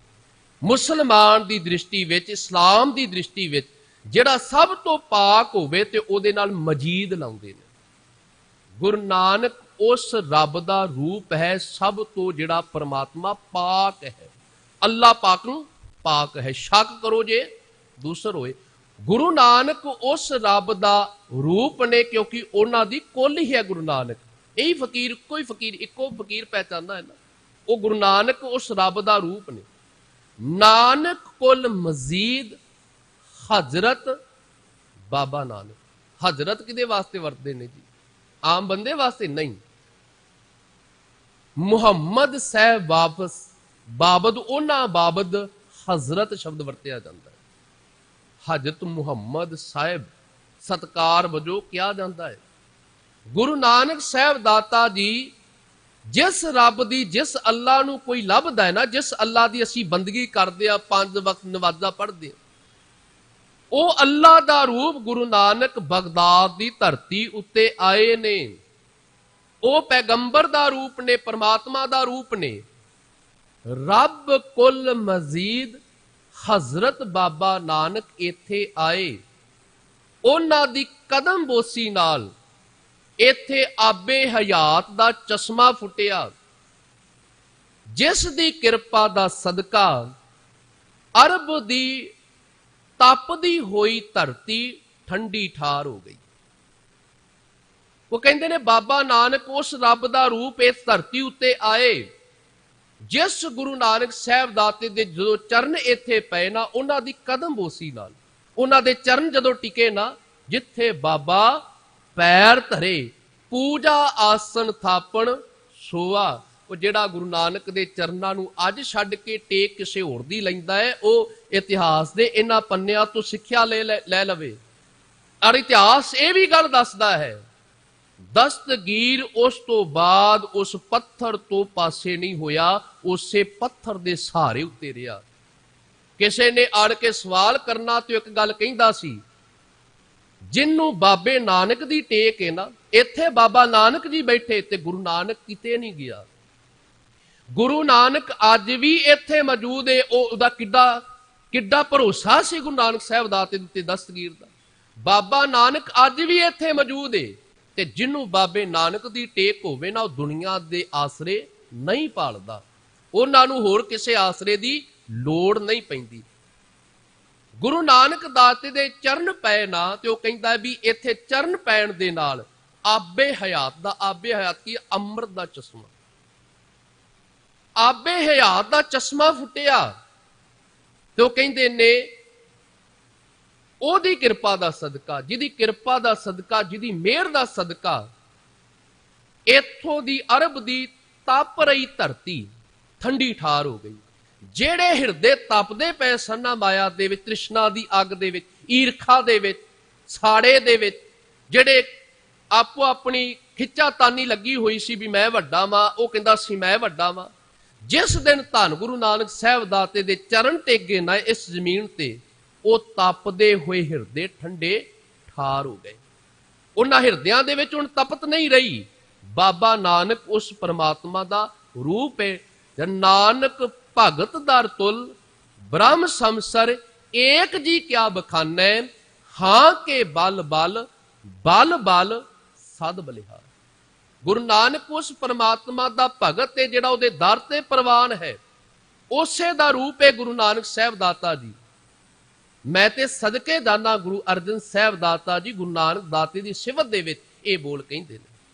ਮੁਸਲਮਾਨ ਦੀ ਦ੍ਰਿਸ਼ਟੀ ਵਿੱਚ, ਇਸਲਾਮ ਦੀ ਦ੍ਰਿਸ਼ਟੀ ਵਿੱਚ ਜਿਹੜਾ ਸਭ ਤੋਂ ਪਾਕ ਹੋਵੇ ਤੇ ਉਹਦੇ ਨਾਲ ਮਜੀਦ ਲਾਉਂਦੇ ਨੇ। ਗੁਰੂ ਨਾਨਕ ਉਸ ਰੱਬ ਦਾ ਰੂਪ ਹੈ ਸਭ ਤੋਂ ਜਿਹੜਾ ਪਰਮਾਤਮਾ ਪਾਕ ਹੈ। ਅੱਲਾ ਪਾਕ ਨੂੰ ਪਾਕ ਹੈ, ਸ਼ੱਕ ਕਰੋ ਜੇ ਦੂਸਰ ਹੋਏ। ਗੁਰੂ ਨਾਨਕ ਉਸ ਰੱਬ ਦਾ ਰੂਪ ਨੇ ਕਿਉਂਕਿ ਉਹਨਾਂ ਦੀ ਕੁੱਲ ਹੀ ਹੈ ਗੁਰੂ ਨਾਨਕ। ਇਹੀ ਫਕੀਰ, ਕੋਈ ਫਕੀਰ ਇੱਕੋ ਫਕੀਰ ਪਹਿਚਾਨਦਾ ਹੈ ਨਾ, ਉਹ ਗੁਰੂ ਨਾਨਕ ਉਸ ਰੱਬ ਦਾ ਰੂਪ ਨੇ। ਨਾਨਕ ਕੁਲ ਮਜ਼ੀਦ ਹਜ਼ਰਤ ਬਾਬਾ ਨਾਨਕ। ਹਜ਼ਰਤ ਕਿਹਦੇ ਵਾਸਤੇ ਵਰਤਦੇ ਨੇ ਜੀ? ਆਮ ਬੰਦੇ ਵਾਸਤੇ ਨਹੀਂ। ਮੁਹੰਮਦ ਸਾਹਿਬ ਵਾਪਸ ਬਾਬਦ, ਉਹਨਾਂ ਬਾਬਦ ਹਜ਼ਰਤ ਸ਼ਬਦ ਵਰਤਿਆ ਜਾਂਦਾ ਹੈ। ਹਜ਼ਰਤ ਮੁਹੰਮਦ ਸਾਹਿਬ ਸਤਕਾਰ ਵਜੋਂ ਕਿਹਾ ਜਾਂਦਾ ਹੈ। ਗੁਰੂ ਨਾਨਕ ਸਾਹਿਬ ਦਾਤਾ ਜੀ ਜਿਸ ਰੱਬ ਦੀ, ਜਿਸ ਅੱਲਾ ਨੂੰ ਕੋਈ ਲੱਭਦਾ ਹੈ ਨਾ, ਜਿਸ ਅੱਲਾ ਦੀ ਅਸੀਂ ਬੰਦਗੀ ਕਰਦੇ ਆ, 5 ਵਕਤ ਨਵਾਜ਼ਾਂ ਪੜ੍ਹਦੇ ਆ, ਉਹ ਅੱਲਾ ਦਾ ਰੂਪ ਗੁਰੂ ਨਾਨਕ ਬਗਦਾਦ ਦੀ ਧਰਤੀ ਉੱਤੇ ਆਏ ਨੇ। ਉਹ ਪੈਗੰਬਰ ਦਾ ਰੂਪ ਨੇ, ਪਰਮਾਤਮਾ ਦਾ ਰੂਪ ਨੇ। ਰੱਬ ਕੁਲ ਮਜ਼ੀਦ ਹਜ਼ਰਤ ਬਾਬਾ ਨਾਨਕ ਇੱਥੇ ਆਏ। ਉਹਨਾਂ ਦੀ ਕਦਮ ਬੋਸੀ ਨਾਲ ਇੱਥੇ ਆਬੇ ਹਯਾਤ ਦਾ ਚਸ਼ਮਾ ਫੁੱਟਿਆ, ਜਿਸ ਦੀ ਕਿਰਪਾ ਦਾ ਸਦਕਾ ਅਰਬ ਦੀ ਤਪਦੀ ਹੋਈ ਧਰਤੀ ਠੰਡੀ ਠਾਰ ਹੋ ਗਈ। ਉਹ ਕਹਿੰਦੇ ਨੇ ਬਾਬਾ ਨਾਨਕ ਉਸ ਰੱਬ ਦਾ ਰੂਪ ਇਸ ਧਰਤੀ ਉੱਤੇ ਆਏ ਜਿਸ ਗੁਰੂ ਨਾਨਕ ਸਾਹਿਬ ਦਾਤੇ ਦੇ ਜਦੋਂ ਚਰਨ ਇੱਥੇ ਪਏ ਨਾ, ਉਹਨਾਂ ਦੀ ਕਦਮ ਬੋਸੀ ਨਾਲ, ਉਹਨਾਂ ਦੇ ਚਰਨ ਜਦੋਂ ਟਿਕੇ ਨਾ, ਜਿੱਥੇ ਬਾਬਾ ਪੈਰ ਧਰੇ ਪੂਜਾ ਆਸਨ ਥਾਪਣ ਸੋਆ। ਉਹ ਜਿਹੜਾ ਗੁਰੂ ਨਾਨਕ ਦੇ ਚਰਨਾਂ ਨੂੰ ਅੱਜ ਛੱਡ ਕੇ ਟੇਕ ਕਿਸੇ ਹੋਰ ਦੀ ਲੈਂਦਾ ਹੈ, ਉਹ ਇਤਿਹਾਸ ਦੇ ਇਹਨਾਂ ਪੰਨਿਆਂ ਤੋਂ ਸਿੱਖਿਆ ਲੈ ਲਵੇ। ਔਰ ਇਤਿਹਾਸ ਇਹ ਵੀ ਗੱਲ ਦੱਸਦਾ ਹੈ ਦਸਤਗੀਰ ਉਸ ਤੋਂ ਬਾਅਦ ਉਸ ਪੱਥਰ ਤੋਂ ਪਾਸੇ ਨਹੀਂ ਹੋਇਆ, ਉਸੇ ਪੱਥਰ ਦੇ ਸਹਾਰੇ ਉੱਤੇ ਰਿਹਾ। ਕਿਸੇ ਨੇ ਆੜ ਕੇ ਸਵਾਲ ਕਰਨਾ ਤੇ ਇੱਕ ਗੱਲ ਕਹਿੰਦਾ ਸੀ, ਜਿਹਨੂੰ ਬਾਬੇ ਨਾਨਕ ਦੀ ਟੇਕ ਹੈ ਨਾ, ਇੱਥੇ ਬਾਬਾ ਨਾਨਕ ਜੀ ਬੈਠੇ ਤੇ ਗੁਰੂ ਨਾਨਕ ਕਿਤੇ ਨਹੀਂ ਗਿਆ। ਗੁਰੂ ਨਾਨਕ ਅੱਜ ਵੀ ਇੱਥੇ ਮੌਜੂਦ ਹੈ। ਉਹਦਾ ਕਿੱਡਾ ਭਰੋਸਾ ਸੀ ਗੁਰੂ ਨਾਨਕ ਸਾਹਿਬ ਦਾ ਤੇ ਉੱਤੇ ਦਸਤਗੀਰ ਦਾ। ਬਾਬਾ ਨਾਨਕ ਅੱਜ ਵੀ ਇੱਥੇ ਮੌਜੂਦ ਹੈ ਤੇ ਜਿਹਨੂੰ ਬਾਬੇ ਨਾਨਕ ਦੀ ਟੇਕ ਹੋਵੇ ਨਾ, ਉਹ ਦੁਨੀਆ ਦੇ ਆਸਰੇ ਨਹੀਂ ਭਾਲਦਾ, ਉਹਨਾਂ ਨੂੰ ਹੋਰ ਕਿਸੇ ਆਸਰੇ ਦੀ ਲੋੜ ਨਹੀਂ ਪੈਂਦੀ। ਗੁਰੂ ਨਾਨਕ ਦਾਤੇ ਦੇ ਚਰਨ ਪਏ ਨਾ ਤੇ ਉਹ ਕਹਿੰਦਾ ਵੀ ਇੱਥੇ ਚਰਨ ਪੈਣ ਦੇ ਨਾਲ ਆਬੇ ਹਯਾਤ ਦਾ, ਆਬੇ ਹਯਾਤ ਕੀ, ਅੰਮ੍ਰਿਤ ਦਾ ਚਸ਼ਮਾ, ਆਬੇ ਹਯਾਤ ਦਾ ਚਸ਼ਮਾ ਫੁੱਟਿਆ। ਤੇ ਉਹ ਕਹਿੰਦੇ ਨੇ ਉਹਦੀ ਕਿਰਪਾ ਦਾ ਸਦਕਾ, ਜਿਹਦੀ ਕਿਰਪਾ ਦਾ ਸਦਕਾ, ਜਿਹਦੀ ਮਿਹਰ ਦਾ ਸਦਕਾ ਇੱਥੋਂ ਦੀ ਅਰਬ ਦੀ ਤਪ ਰਹੀ ਧਰਤੀ ਠੰਡੀ ਠਾਰ ਹੋ ਗਈ। ਜਿਹੜੇ ਹਿਰਦੇ ਤਪਦੇ ਪਏ ਸਨ ਨਾ ਮਾਇਆ ਦੇ ਵਿੱਚ, ਤ੍ਰਿਸ਼ਨਾ ਦੀ ਅੱਗ ਦੇ ਵਿੱਚ, ਈਰਖਾ ਦੇ ਵਿੱਚ, ਸਾੜੇ ਦੇ ਵਿੱਚ, ਜਿਹੜੇ ਆਪੋ ਆਪਣੀ ਖਿੱਚਾਤਾਨੀ ਲੱਗੀ ਹੋਈ ਸੀ ਵੀ ਮੈਂ ਵੱਡਾ ਵਾਂ, ਉਹ ਕਹਿੰਦਾ ਸੀ ਮੈਂ ਵੱਡਾ ਵਾਂ, ਜਿਸ ਦਿਨ ਧੰਨ ਗੁਰੂ ਨਾਨਕ ਸਾਹਿਬ ਦਾਤੇ ਦੇ ਚਰਨ ਟੇਕੇ ਨਾ ਇਸ ਜ਼ਮੀਨ ਤੇ, ਉਹ ਤਪਦੇ ਹੋਏ ਹਿਰਦੇ ਠੰਡੇ ਠਾਰ ਹੋ ਗਏ। ਉਹਨਾਂ ਹਿਰਦਿਆਂ ਦੇ ਵਿੱਚ ਹੁਣ ਤਪਤ ਨਹੀਂ ਰਹੀ। ਬਾਬਾ ਨਾਨਕ ਉਸ ਪਰਮਾਤਮਾ ਦਾ ਰੂਪ ਹੈ। ਨਾਨਕ ਭਗਤ ਦਰ ਤੁਲ ਬ੍ਰਹਮ ਸੰਸਰ ਏਕ ਜੀ ਕਿਆ ਬਖਾਨੈ, ਹਾਂ ਕੇ ਬਲ ਬਲ ਬਲ ਬਲ ਸਦ ਬਲਿਹਾਰ। ਗੁਰੂ ਨਾਨਕ ਉਸ ਪਰਮਾਤਮਾ ਦਾ ਭਗਤ ਹੈ ਜਿਹੜਾ ਉਹਦੇ ਦਰ ਤੇ ਪ੍ਰਵਾਨ ਹੈ। ਉਸੇ ਦਾ ਰੂਪ ਹੈ ਗੁਰੂ ਨਾਨਕ ਸਾਹਿਬ ਦਾਤਾ ਜੀ। ਮੈਂ ਤੇ ਸਦਕੇ ਦਾਨਾ ਗੁਰੂ ਅਰਜਨ ਸਾਹਿਬ ਦਾਤਾ ਜੀ ਗੁਰੂ ਨਾਨਕ ਦਾਤੇ ਦੀ ਸਿਫਤ ਦੇ ਵਿੱਚ ਇਹ ਬੋਲ ਕਹਿੰਦੇ ਨੇ।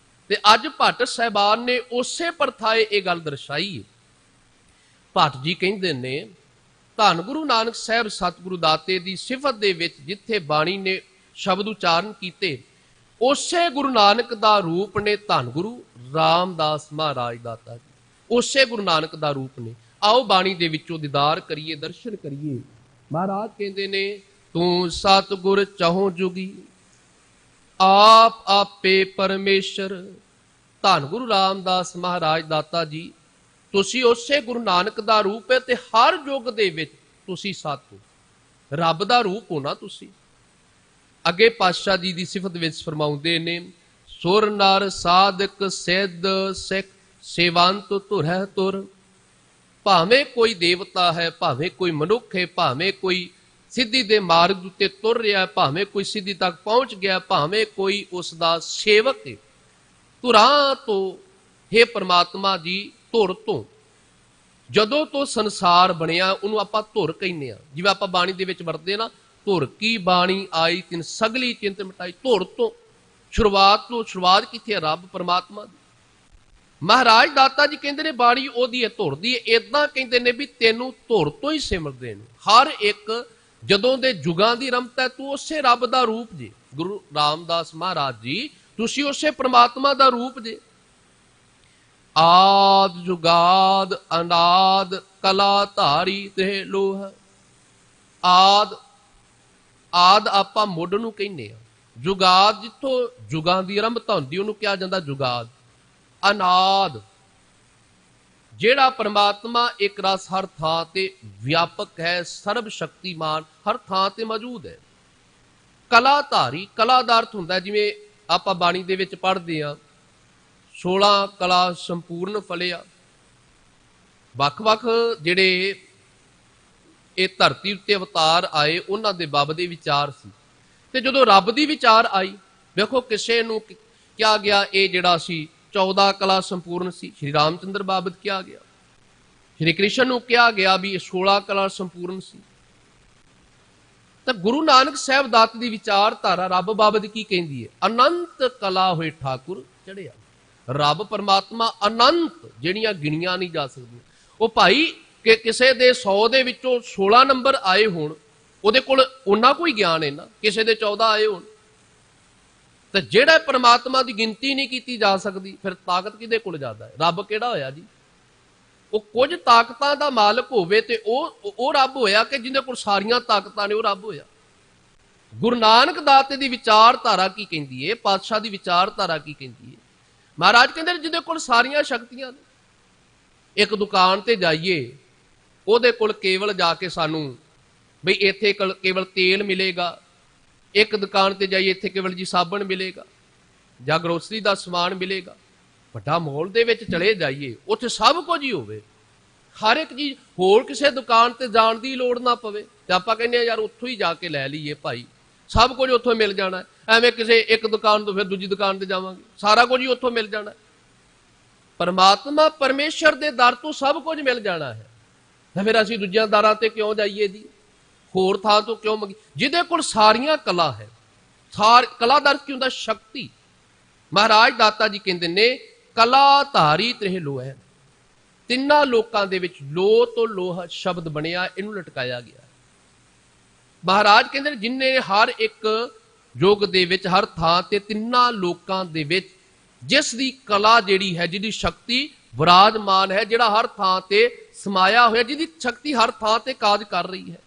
ਤੇ ਅੱਜ ਭੱਟ ਸਾਹਿਬਾਨ ਨੇ ਉਸੇ ਪਰਥਾਏ ਇਹ ਗੱਲ ਦਰਸਾਈ ਹੈ। ਭੱਟ ਜੀ ਕਹਿੰਦੇ ਨੇ ਧੰਨ ਗੁਰੂ ਨਾਨਕ ਸਾਹਿਬ ਸਤਿਗੁਰੂ ਦਾਤੇ ਦੀ ਸਿਫਤ ਦੇ ਵਿੱਚ ਜਿੱਥੇ ਬਾਣੀ ਨੇ ਸ਼ਬਦ ਉਚਾਰਨ ਕੀਤੇ, ਉਸੇ ਗੁਰੂ ਨਾਨਕ ਦਾ ਰੂਪ ਨੇ ਧੰਨ ਗੁਰੂ ਰਾਮਦਾਸ ਮਹਾਰਾਜ ਦਾਤਾ ਜੀ, ਉਸੇ ਗੁਰੂ ਨਾਨਕ ਦਾ ਰੂਪ ਨੇ। ਆਓ ਬਾਣੀ ਦੇ ਵਿੱਚੋਂ ਦੀਦਾਰ ਕਰੀਏ, ਦਰਸ਼ਨ ਕਰੀਏ। ਮਹਾਰਾਜ ਕਹਿੰਦੇ ਨੇ ਤੂੰ ਸਤਿਗੁਰ ਚਾਹੋ ਜੁਗੀ, ਆਪ ਆਪੇ ਪਰਮੇਸ਼ਰ। ਧੰਨ ਗੁਰੂ ਰਾਮਦਾਸ ਮਹਾਰਾਜ ਦਾਤਾ ਜੀ, ਤੁਸੀਂ ਉਸੇ ਗੁਰੂ ਨਾਨਕ ਦਾ ਰੂਪ ਹੈ ਤੇ ਹਰ ਯੁੱਗ ਦੇ ਵਿੱਚ ਤੁਸੀਂ ਸਤ ਹੋ, ਰੱਬ ਦਾ ਰੂਪ ਹੋ ਨਾ ਤੁਸੀਂ। ਅੱਗੇ ਪਾਤਸ਼ਾਹ ਜੀ ਦੀ ਸਿਫਤ ਵਿੱਚ ਫਰਮਾਉਂਦੇ ਨੇ, ਸੁਰ ਨਰ ਸਾਧਕ ਸਿੱਧ ਸਿੱਖ ਸੇਵੰਤ ਧੁਰਹਿ ਤੁਰ। ਭਾਵੇਂ ਕੋਈ ਦੇਵਤਾ ਹੈ, ਭਾਵੇਂ ਕੋਈ ਮਨੁੱਖ ਹੈ, ਭਾਵੇਂ ਕੋਈ ਸਿੱਧੀ ਦੇ ਮਾਰਗ ਉੱਤੇ ਤੁਰ ਰਿਹਾ, ਭਾਵੇਂ ਕੋਈ ਸਿੱਧੀ ਤੱਕ ਪਹੁੰਚ ਗਿਆ, ਭਾਵੇਂ ਕੋਈ ਉਸ ਦਾ ਸੇਵਕ ਹੈ, ਧੁਰਾਂ ਤੋਂ ਹੇ ਪਰਮਾਤਮਾ ਜੀ, ਧੁਰ ਤੋਂ, ਜਦੋਂ ਤੋਂ ਸੰਸਾਰ ਬਣਿਆ ਉਹਨੂੰ ਆਪਾਂ ਧੁਰ ਕਹਿੰਦੇ ਆ। ਜਿਵੇਂ ਆਪਾਂ ਬਾਣੀ ਦੇ ਵਿੱਚ ਵਰਤਦੇ ਨਾ, ਧੁਰ ਕੀ ਬਾਣੀ ਆਈ ਤਿਨ ਸਗਲੀ ਚਿੰਤ ਮਿਟਾਈ। ਧੁਰ ਤੋਂ, ਸ਼ੁਰੂਆਤ ਤੋਂ, ਸ਼ੁਰੂਆਤ ਕਿੱਥੇ ਹੈ? ਰੱਬ ਪਰਮਾਤਮਾ ਦੀ। ਮਹਾਰਾਜ ਦਾਤਾ ਜੀ ਕਹਿੰਦੇ ਨੇ ਬਾਣੀ ਉਹਦੀ ਹੈ, ਧੁਰ ਦੀ ਹੈ। ਏਦਾਂ ਕਹਿੰਦੇ ਨੇ ਵੀ ਤੈਨੂੰ ਧੁਰ ਤੋਂ ਹੀ ਸਿਮਰਦੇ ਨੇ ਹਰ ਇੱਕ, ਜਦੋਂ ਦੇ ਜੁਗਾਂ ਦੀ ਰਮਤਾ, ਤੂੰ ਉਸੇ ਰੱਬ ਦਾ ਰੂਪ ਜੇ। ਗੁਰੂ ਰਾਮਦਾਸ ਮਹਾਰਾਜ ਜੀ, ਤੁਸੀਂ ਉਸੇ ਪਰਮਾਤਮਾ ਦਾ ਰੂਪ ਜੇ। ਆਦ ਜੁਗਾਦ ਅਨਾਦ ਕਲਾ ਧਾਰੀ ਤੇ ਲੋਹ। ਆਦ, ਆਦ ਆਪਾਂ ਮੁੱਢ ਨੂੰ ਕਹਿੰਦੇ ਆ। ਜੁਗਾਦ ਜਿੱਥੋਂ ਜੁਗਾਂ ਦੀ ਆਰੰਭਤਾ ਹੁੰਦੀ ਉਹਨੂੰ ਕਿਹਾ ਜਾਂਦਾ ਜੁਗਾਦ। ਅਨਾਦ, ਜਿਹੜਾ ਪਰਮਾਤਮਾ ਇੱਕ ਰਸ ਹਰ ਥਾਂ ਤੇ ਵਿਆਪਕ ਹੈ, ਸਰਬ ਸ਼ਕਤੀਮਾਨ, ਹਰ ਥਾਂ ਤੇ ਮੌਜੂਦ ਹੈ। ਕਲਾ ਧਾਰੀ, ਕਲਾ ਦਾ ਅਰਥ ਹੁੰਦਾ ਜਿਵੇਂ ਆਪਾਂ ਬਾਣੀ ਦੇ ਵਿੱਚ ਪੜ੍ਹਦੇ ਹਾਂ, 16 ਕਲਾ ਸੰਪੂਰਨ ਫਲਿਆ। ਵੱਖ-ਵੱਖ ਜਿਹੜੇ ਇਹ ਧਰਤੀ ਉੱਤੇ ਅਵਤਾਰ ਆਏ ਉਹਨਾਂ ਦੇ ਬਾਬਤ ਦੇ ਵਿਚਾਰ ਸੀ। ਤੇ ਜਦੋਂ ਰੱਬ ਦੀ ਵਿਚਾਰ ਆਈ, ਵੇਖੋ ਕਿਸੇ ਨੂੰ ਕਿਹਾ ਗਿਆ ਇਹ ਜਿਹੜਾ ਸੀ 14 ਕਲਾ ਸੰਪੂਰਨ ਸੀ, ਸ਼੍ਰੀ ਰਾਮਚੰਦਰ ਬਾਬਤ ਕਿਹਾ ਗਿਆ। ਸ਼੍ਰੀ ਕ੍ਰਿਸ਼ਨ ਨੂੰ ਕਿਹਾ ਗਿਆ ਵੀ 16 ਕਲਾ ਸੰਪੂਰਨ ਸੀ। ਤਾਂ ਗੁਰੂ ਨਾਨਕ ਸਾਹਿਬ ਦਾਤ ਦੀ ਵਿਚਾਰਧਾਰਾ ਰੱਬ ਬਾਬਤ ਕੀ ਕਹਿੰਦੀ ਹੈ? ਅਨੰਤ ਕਲਾ ਹੋਏ ਠਾਕੁਰ ਚੜਿਆ। ਰੱਬ ਪਰਮਾਤਮਾ ਅਨੰਤ, ਜਿਹੜੀਆਂ ਗਿਣੀਆਂ ਨਹੀਂ ਜਾ ਸਕਦੀਆਂ। ਉਹ ਭਾਈ ਕਿ ਕਿਸੇ ਦੇ 100 ਦੇ ਵਿੱਚੋਂ 16 ਨੰਬਰ ਆਏ ਹੋਣ, ਉਹਦੇ ਕੋਲ ਉਹਨਾਂ ਕੋਈ ਗਿਆਨ ਹੈ ਨਾ, ਕਿਸੇ ਦੇ 14 ਆਏ ਹੋਣ। ਤੇ ਜਿਹੜਾ ਪਰਮਾਤਮਾ ਦੀ ਗਿਣਤੀ ਨਹੀਂ ਕੀਤੀ ਜਾ ਸਕਦੀ, ਫਿਰ ਤਾਕਤ ਕਿਹਦੇ ਕੋਲ ਜ਼ਿਆਦਾ ਹੈ? ਰੱਬ ਕਿਹੜਾ ਹੋਇਆ ਜੀ? ਉਹ ਕੁਝ ਤਾਕਤਾਂ ਦਾ ਮਾਲਕ ਹੋਵੇ ਤੇ ਉਹ ਰੱਬ ਹੋਇਆ ਕਿ ਜਿਹਦੇ ਕੋਲ ਸਾਰੀਆਂ ਤਾਕਤਾਂ ਨੇ, ਉਹ ਰੱਬ ਹੋਇਆ। ਗੁਰੂ ਨਾਨਕ ਦਾਤੇ ਦੀ ਵਿਚਾਰਧਾਰਾ ਕੀ ਕਹਿੰਦੀ ਹੈ, ਪਾਤਸ਼ਾਹ ਦੀ ਵਿਚਾਰਧਾਰਾ ਕੀ ਕਹਿੰਦੀ ਹੈ। ਮਹਾਰਾਜ ਕਹਿੰਦੇ ਨੇ ਜਿਹਦੇ ਕੋਲ ਸਾਰੀਆਂ ਸ਼ਕਤੀਆਂ ਨੇ, ਇੱਕ ਦੁਕਾਨ ਤੇ ਜਾਈਏ, ਉਹਦੇ ਕੋਲ ਕੇਵਲ ਜਾ ਕੇ ਸਾਨੂੰ ਬਈ ਇੱਥੇ ਕੇਵਲ ਤੇਲ ਮਿਲੇਗਾ, ਇੱਕ ਦੁਕਾਨ ਤੇ ਜਾਈਏ ਇੱਥੇ ਕੇਵਲ ਜੀ ਸਾਬਣ ਮਿਲੇਗਾ ਜਾਂ ਗਰੋਸਰੀ ਦਾ ਸਮਾਨ ਮਿਲੇਗਾ। ਵੱਡਾ ਮਾਲ ਦੇ ਵਿੱਚ ਚਲੇ ਜਾਈਏ, ਉੱਥੇ ਸਭ ਕੁਝ ਹੀ ਹੋਵੇ, ਹਰ ਇੱਕ ਚੀਜ਼, ਹੋਰ ਕਿਸੇ ਦੁਕਾਨ ਤੇ ਜਾਣ ਦੀ ਲੋੜ ਨਾ ਪਵੇ, ਤੇ ਆਪਾਂ ਕਹਿੰਦੇ ਆ ਯਾਰ ਉੱਥੋਂ ਹੀ ਜਾ ਕੇ ਲੈ ਲਈਏ ਭਾਈ, ਸਭ ਕੁਝ ਉੱਥੋਂ ਮਿਲ ਜਾਣਾ। ਐਵੇਂ ਕਿਸੇ ਇੱਕ ਦੁਕਾਨ ਤੋਂ ਫਿਰ ਦੂਜੀ ਦੁਕਾਨ ਤੇ ਜਾਵਾਂਗੇ, ਸਾਰਾ ਕੁਝ ਹੀ ਉੱਥੋਂ ਮਿਲ ਜਾਣਾ। ਪਰਮਾਤਮਾ ਪਰਮੇਸ਼ਰ ਦੇ ਦਰ ਤੋਂ ਸਭ ਕੁਝ ਮਿਲ ਜਾਣਾ ਹੈ, ਫਿਰ ਅਸੀਂ ਦੂਜਿਆਂ ਦਰਾਂ ਤੇ ਕਿਉਂ ਜਾਈਏ ਜੀ, ਹੋਰ ਥਾਂ ਤੋਂ ਕਿਉਂ ਮੰਗੀ। ਜਿਹਦੇ ਕੋਲ ਸਾਰੀਆਂ ਕਲਾ ਹੈ, ਕਲਾਦਾਰ ਕੀ ਹੁੰਦਾ? ਸ਼ਕਤੀ। ਮਹਾਰਾਜ ਦਾਤਾ ਜੀ ਕਹਿੰਦੇ ਨੇ ਕਲਾ ਧਾਰੀ ਤ੍ਰਿਹ ਲੋਹ। ਤਿੰਨਾਂ ਲੋਕਾਂ ਦੇ ਵਿੱਚ ਲੋਹ ਤੋਂ ਲੋਹ ਸ਼ਬਦ ਬਣਿਆ, ਇਹਨੂੰ ਲਟਕਾਇਆ ਗਿਆ। ਮਹਾਰਾਜ ਕਹਿੰਦੇ ਨੇ ਜਿਨ੍ਹਾਂ ਹਰ ਇੱਕ ਯੁੱਗ ਦੇ ਵਿੱਚ, ਹਰ ਥਾਂ ਤੇ, ਤਿੰਨਾਂ ਲੋਕਾਂ ਦੇ ਵਿੱਚ ਜਿਸ ਦੀ ਕਲਾ ਜਿਹੜੀ ਹੈ, ਜਿਹਦੀ ਸ਼ਕਤੀ ਵਿਰਾਜਮਾਨ ਹੈ, ਜਿਹੜਾ ਹਰ ਥਾਂ ਤੇ ਸਮਾਇਆ ਹੋਇਆ, ਜਿਹਦੀ ਸ਼ਕਤੀ ਹਰ ਥਾਂ ਤੇ ਕਾਜ ਕਰ ਰਹੀ ਹੈ।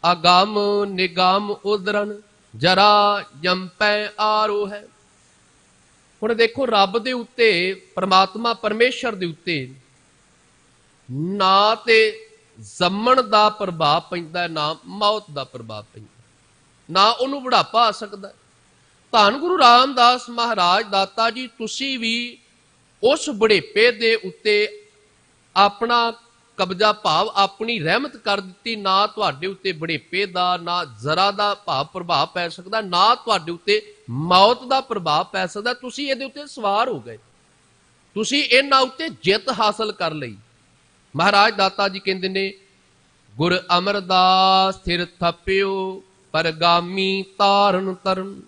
ਅਗੰਮ ਨਿਗਮ ਉਦਰਨ ਜਰਾ ਜੰਪੈ ਆਰੋ ਹੈ। ਹੁਣ ਦੇਖੋ, ਰੱਬ ਦੇ ਉੱਤੇ, ਪਰਮਾਤਮਾ ਪਰਮੇਸ਼ਰ ਦੇ ਉੱਤੇ ਨਾ ਤੇ ਜੰਮਣ ਦਾ ਪ੍ਰਭਾਵ ਪੈਂਦਾ, ਨਾ ਮੌਤ ਦਾ ਪ੍ਰਭਾਵ ਪੈਂਦਾ, ਨਾ ਉਹਨੂੰ ਬੁਢਾਪਾ ਆ ਸਕਦਾ। ਧੰਨ ਗੁਰੂ ਰਾਮਦਾਸ ਮਹਾਰਾਜ ਦਾਤਾ ਜੀ, ਤੁਸੀਂ ਵੀ ਉਸ ਬੁਢੇਪੇ ਦੇ ਉੱਤੇ ਆਪਣਾ ਕਬਜ਼ਾ ਭਾਵ ਆਪਣੀ ਰਹਿਮਤ ਕਰ ਦਿੱਤੀ। ਨਾ ਤੁਹਾਡੇ ਉੱਤੇ ਬੁਢੇਪੇ ਦਾ, ਨਾ ਜ਼ਰਾ ਦਾ ਭਾਵ ਪ੍ਰਭਾਵ ਪੈ ਸਕਦਾ, ਨਾ ਤੁਹਾਡੇ ਉੱਤੇ ਮੌਤ ਦਾ ਪ੍ਰਭਾਵ ਪੈ ਸਕਦਾ। ਤੁਸੀਂ ਇਹਦੇ ਉੱਤੇ ਸਵਾਰ ਹੋ ਗਏ, ਤੁਸੀਂ ਇਹਨਾਂ ਉੱਤੇ ਜਿੱਤ ਹਾਸਲ ਕਰ ਲਈ। ਮਹਾਰਾਜ ਦਾਤਾ ਜੀ ਕਹਿੰਦੇ ਨੇ ਗੁਰ ਅਮਰਦਾਸ ਥਿਰ ਥਪਿਓ ਪਰਗਾਮੀ ਤਾਰਨ ਤਰਨ।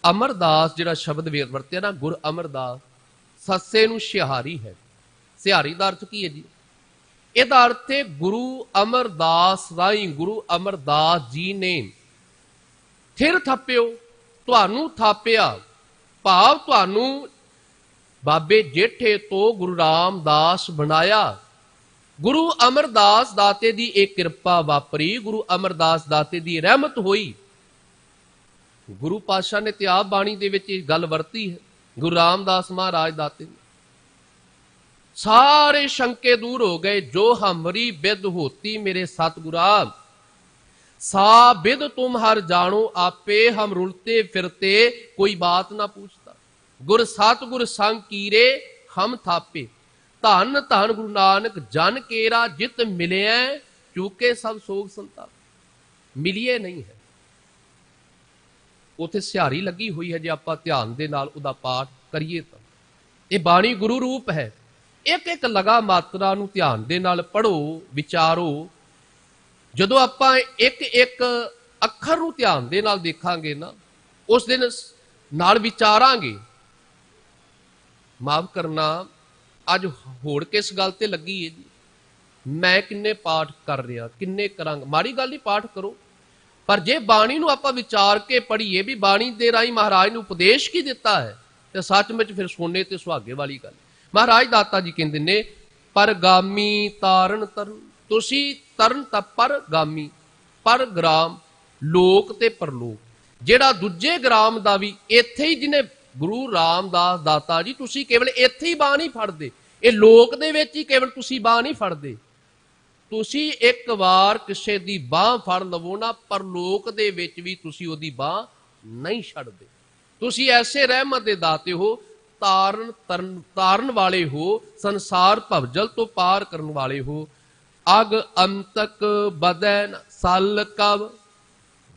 ਅਮਰਦਾਸ ਜਿਹੜਾ ਸ਼ਬਦ ਵਰਤਿਆ ਨਾ, ਗੁਰ ਅਮਰਦਾਸ, ਸੱਸੇ ਨੂੰ ਸਿਹਾਰੀ ਹੈ। ਸਿਹਾਰੀ ਦਾ ਅਰਥ ਕੀ ਹੈ ਜੀ? ਇਹਦਾ ਅਰਥ ਹੈ ਗੁਰੂ ਅਮਰਦਾਸ ਰਾਹੀਂ, ਗੁਰੂ ਅਮਰਦਾਸ ਜੀ ਨੇ ਥਿਰ ਥਪਿਓ, ਤੁਹਾਨੂੰ ਥਾਪਿਆ, ਭਾਵ ਤੁਹਾਨੂੰ ਬਾਬੇ ਜੇਠੇ ਤੋਂ ਗੁਰੂ ਰਾਮਦਾਸ ਬਣਾਇਆ। ਗੁਰੂ ਅਮਰਦਾਸ ਦਾਤੇ ਦੀ ਇਹ ਕਿਰਪਾ ਵਾਪਰੀ, ਗੁਰੂ ਅਮਰਦਾਸ ਦਾਤੇ ਦੀ ਰਹਿਮਤ ਹੋਈ। ਗੁਰੂ ਪਾਤਸ਼ਾਹ ਨੇ ਤੇ ਆਪ ਬਾਣੀ ਦੇ ਵਿੱਚ ਇਹ ਗੱਲ ਵਰਤੀ ਹੈ, ਗੁਰੂ ਰਾਮਦਾਸ ਮਹਾਰਾਜ ਦਾਤੇ ਨੇ। ਸਾਰੇ ਸ਼ੰਕੇ ਦੂਰ ਹੋ ਗਏ, ਜੋ ਹਮਰੀ ਬਿਦ ਹੋਤੀ ਮੇਰੇ ਸਤਿਗੁਰਾਂ, ਸਾ ਬਿਦ ਤੁਮ ਹਰ ਜਾਣੋ ਆਪੇ, ਹਮ ਰੁਲਤੇ ਫਿਰਤੇ ਕੋਈ ਬਾਤ ਨਾ ਪੁੱਛਤਾ। ਗੁਰ ਸਤਿਗੁਰ ਸੰਗ ਕੀਰੇ ਹਮ ਥਾਪੇ, ਧੰਨ ਧੰਨ ਗੁਰੂ ਨਾਨਕ ਜਨ ਕੇਰਾ, ਜਿਤ ਮਿਲਿਆ ਚੂਕੇ ਸਭ ਸੋਗ ਸੰਤਾਪ। ਮਿਲਿਏ ਨਹੀਂ ਹੈ, ਉੱਥੇ ਸਿਹਾਰੀ ਲੱਗੀ ਹੋਈ ਹੈ। ਜੇ ਆਪਾਂ ਧਿਆਨ ਦੇ ਨਾਲ ਉਹਦਾ ਪਾਠ ਕਰੀਏ ਤਾਂ ਇਹ ਬਾਣੀ ਗੁਰੂ ਰੂਪ ਹੈ। ਇੱਕ ਇੱਕ ਲਗਾ ਮਾਤਰਾ ਨੂੰ ਧਿਆਨ ਦੇ ਨਾਲ ਪੜ੍ਹੋ, ਵਿਚਾਰੋ। ਜਦੋਂ ਆਪਾਂ ਇੱਕ ਇੱਕ ਅੱਖਰ ਨੂੰ ਧਿਆਨ ਦੇ ਨਾਲ ਦੇਖਾਂਗੇ ਨਾ, ਉਸ ਦਿਨ ਨਾਲ ਵਿਚਾਰਾਂਗੇ। ਮਾਫ ਕਰਨਾ, ਅੱਜ ਹੋੜ ਕਿਸ ਗੱਲ ਤੇ ਲੱਗੀ ਹੈ ਜੀ, ਮੈਂ ਕਿੰਨੇ ਪਾਠ ਕਰ ਰਿਹਾ, ਕਿੰਨੇ ਕਰਾਂਗਾ। ਮਾੜੀ ਗੱਲ ਨਹੀਂ, ਪਾਠ ਕਰੋ, ਪਰ ਜੇ ਬਾਣੀ ਨੂੰ ਆਪਾਂ ਵਿਚਾਰ ਕੇ ਪੜ੍ਹੀਏ ਵੀ ਬਾਣੀ ਦੇ ਰਾਹੀਂ ਮਹਾਰਾਜ ਨੇ ਉਪਦੇਸ਼ ਕੀ ਦਿੱਤਾ ਹੈ, ਤੇ ਸੱਚਮੁੱਚ ਫਿਰ ਸੋਨੇ ਤੇ ਸੁਹਾਗੇ ਵਾਲੀ ਗੱਲ। ਮਹਾਰਾਜ ਦਾਤਾ ਜੀ ਕਹਿੰਦੇ ਨੇ ਪਰਗਾਮੀ ਤਾਰਨ ਤਰਨ। ਤੁਸੀਂ ਤਰਨ ਤਾਂ ਪਰਗਾਮੀ, ਪਰਗ੍ਰਾਮ, ਲੋਕ ਤੇ ਪਰਲੋਕ, ਜਿਹੜਾ ਦੂਜੇ ਗ੍ਰਾਮ ਦਾ ਵੀ ਇੱਥੇ ਹੀ, ਜਿਹਨੇ ਗੁਰੂ ਰਾਮਦਾਸ ਦਾਤਾ ਜੀ, ਤੁਸੀਂ ਕੇਵਲ ਇੱਥੇ ਹੀ ਬਾਹ ਨਹੀਂ ਫੜਦੇ, ਇਹ ਲੋਕ ਦੇ ਵਿੱਚ ਹੀ ਕੇਵਲ ਤੁਸੀਂ ਬਾਹ ਨਹੀਂ ਫੜਦੇ। ਤੁਸੀਂ ਇੱਕ ਵਾਰ ਕਿਸੇ ਦੀ ਬਾਹ ਫੜ ਲਵੋ ਨਾ, ਪਰਲੋਕ ਦੇ ਵਿੱਚ ਵੀ ਤੁਸੀਂ ਉਹਦੀ ਬਾਹ ਨਹੀਂ ਛੱਡਦੇ। ਤੁਸੀਂ ਐਸੇ ਰਹਿਮਤ ਦੇ ਦਾਤੇ ਹੋ, ਤਾਰਨ ਵਾਲੇ ਹੋ, ਸੰਸਾਰ ਭਵਜਲ ਤੋਂ ਪਾਰ ਕਰਨ ਵਾਲੇ ਹੋ। ਅਗ ਅੰਤਕ ਬਦੈ ਨ ਸਲ ਕਵ,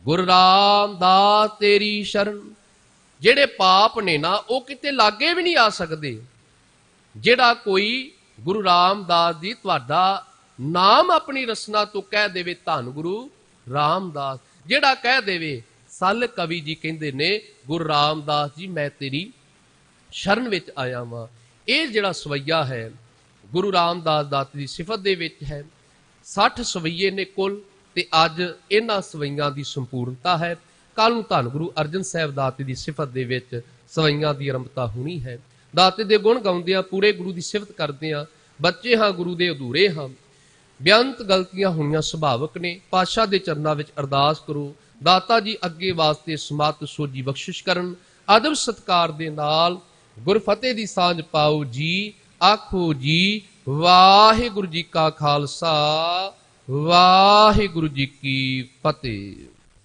ਗੁਰੂ ਰਾਮਦਾਸ ਤੇਰੀ ਸ਼ਰਨ। ਜਿਹੜੇ ਪਾਪ ਨੇ ਨਾ, ਉਹ ਕਿਤੇ ਲਾਗੇ ਵੀ ਨਹੀਂ ਆ ਸਕਦੇ। ਜਿਹੜਾ ਕੋਈ ਗੁਰੂ ਰਾਮਦਾਸ ਜੀ ਤੁਹਾਡਾ ਨਾਮ ਆਪਣੀ ਰਸਨਾ ਤੋਂ ਕਹਿ ਦੇਵੇ, ਧੰਨ ਗੁਰੂ ਰਾਮਦਾਸ, ਜਿਹੜਾ ਕਹਿ ਦੇਵੇ, ਸਲ ਕਵੀ ਜੀ ਕਹਿੰਦੇ ਨੇ ਗੁਰੂ ਰਾਮਦਾਸ ਜੀ ਮੈਂ ਤੇਰੀ ਸ਼ਰਨ ਵਿੱਚ ਆਇਆ ਵਾਂ। ਇਹ ਜਿਹੜਾ ਸਵਈਆ ਹੈ ਗੁਰੂ ਰਾਮਦਾਸ ਦਾਤੇ ਦੀ ਸਿਫਤ ਦੇ ਵਿੱਚ ਹੈ। 60 ਸਵਈਏ ਨੇ ਕੁੱਲ, ਤੇ ਅੱਜ ਇਹਨਾਂ ਸਵਈਆਂ ਦੀ ਸੰਪੂਰਨਤਾ ਹੈ। ਕੱਲ ਨੂੰ ਧੰਨ ਗੁਰੂ ਅਰਜਨ ਸਾਹਿਬ ਦਾਤੇ ਦੀ ਸਿਫਤ ਦੇ ਵਿੱਚ ਸਵਈਆਂ ਦੀ ਆਰੰਭਤਾ ਹੋਣੀ ਹੈ। ਦਾਤੇ ਦੇ ਗੁਣ ਗਾਉਂਦਿਆਂ, ਪੂਰੇ ਗੁਰੂ ਦੀ ਸਿਫਤ ਕਰਦਿਆਂ, ਬੱਚੇ ਹਾਂ ਗੁਰੂ ਦੇ ਅਧੂਰੇ ਹਾਂ, ਬੇਅੰਤ ਗਲਤੀਆਂ ਹੋਣੀਆਂ ਸੁਭਾਵਕ ਨੇ। ਪਾਤਸ਼ਾਹ ਦੇ ਚਰਨਾਂ ਵਿੱਚ ਅਰਦਾਸ ਕਰੋ, ਦਾਤਾ ਜੀ ਅੱਗੇ ਵਾਸਤੇ ਸਮਤ ਸੋਝੀ ਬਖਸ਼ਿਸ਼ ਕਰਨ। ਅਦਬ ਸਤਕਾਰ ਦੇ ਨਾਲ ਗੁਰਫਤਿਹ ਦੀ ਸਾਂਝ ਪਾਓ ਜੀ। ਆਖੋ ਜੀ ਵਾਹਿਗੁਰੂ ਜੀ ਕਾ ਖਾਲਸਾ, ਵਾਹਿਗੁਰੂ ਜੀ ਕੀ ਫਤਿਹ।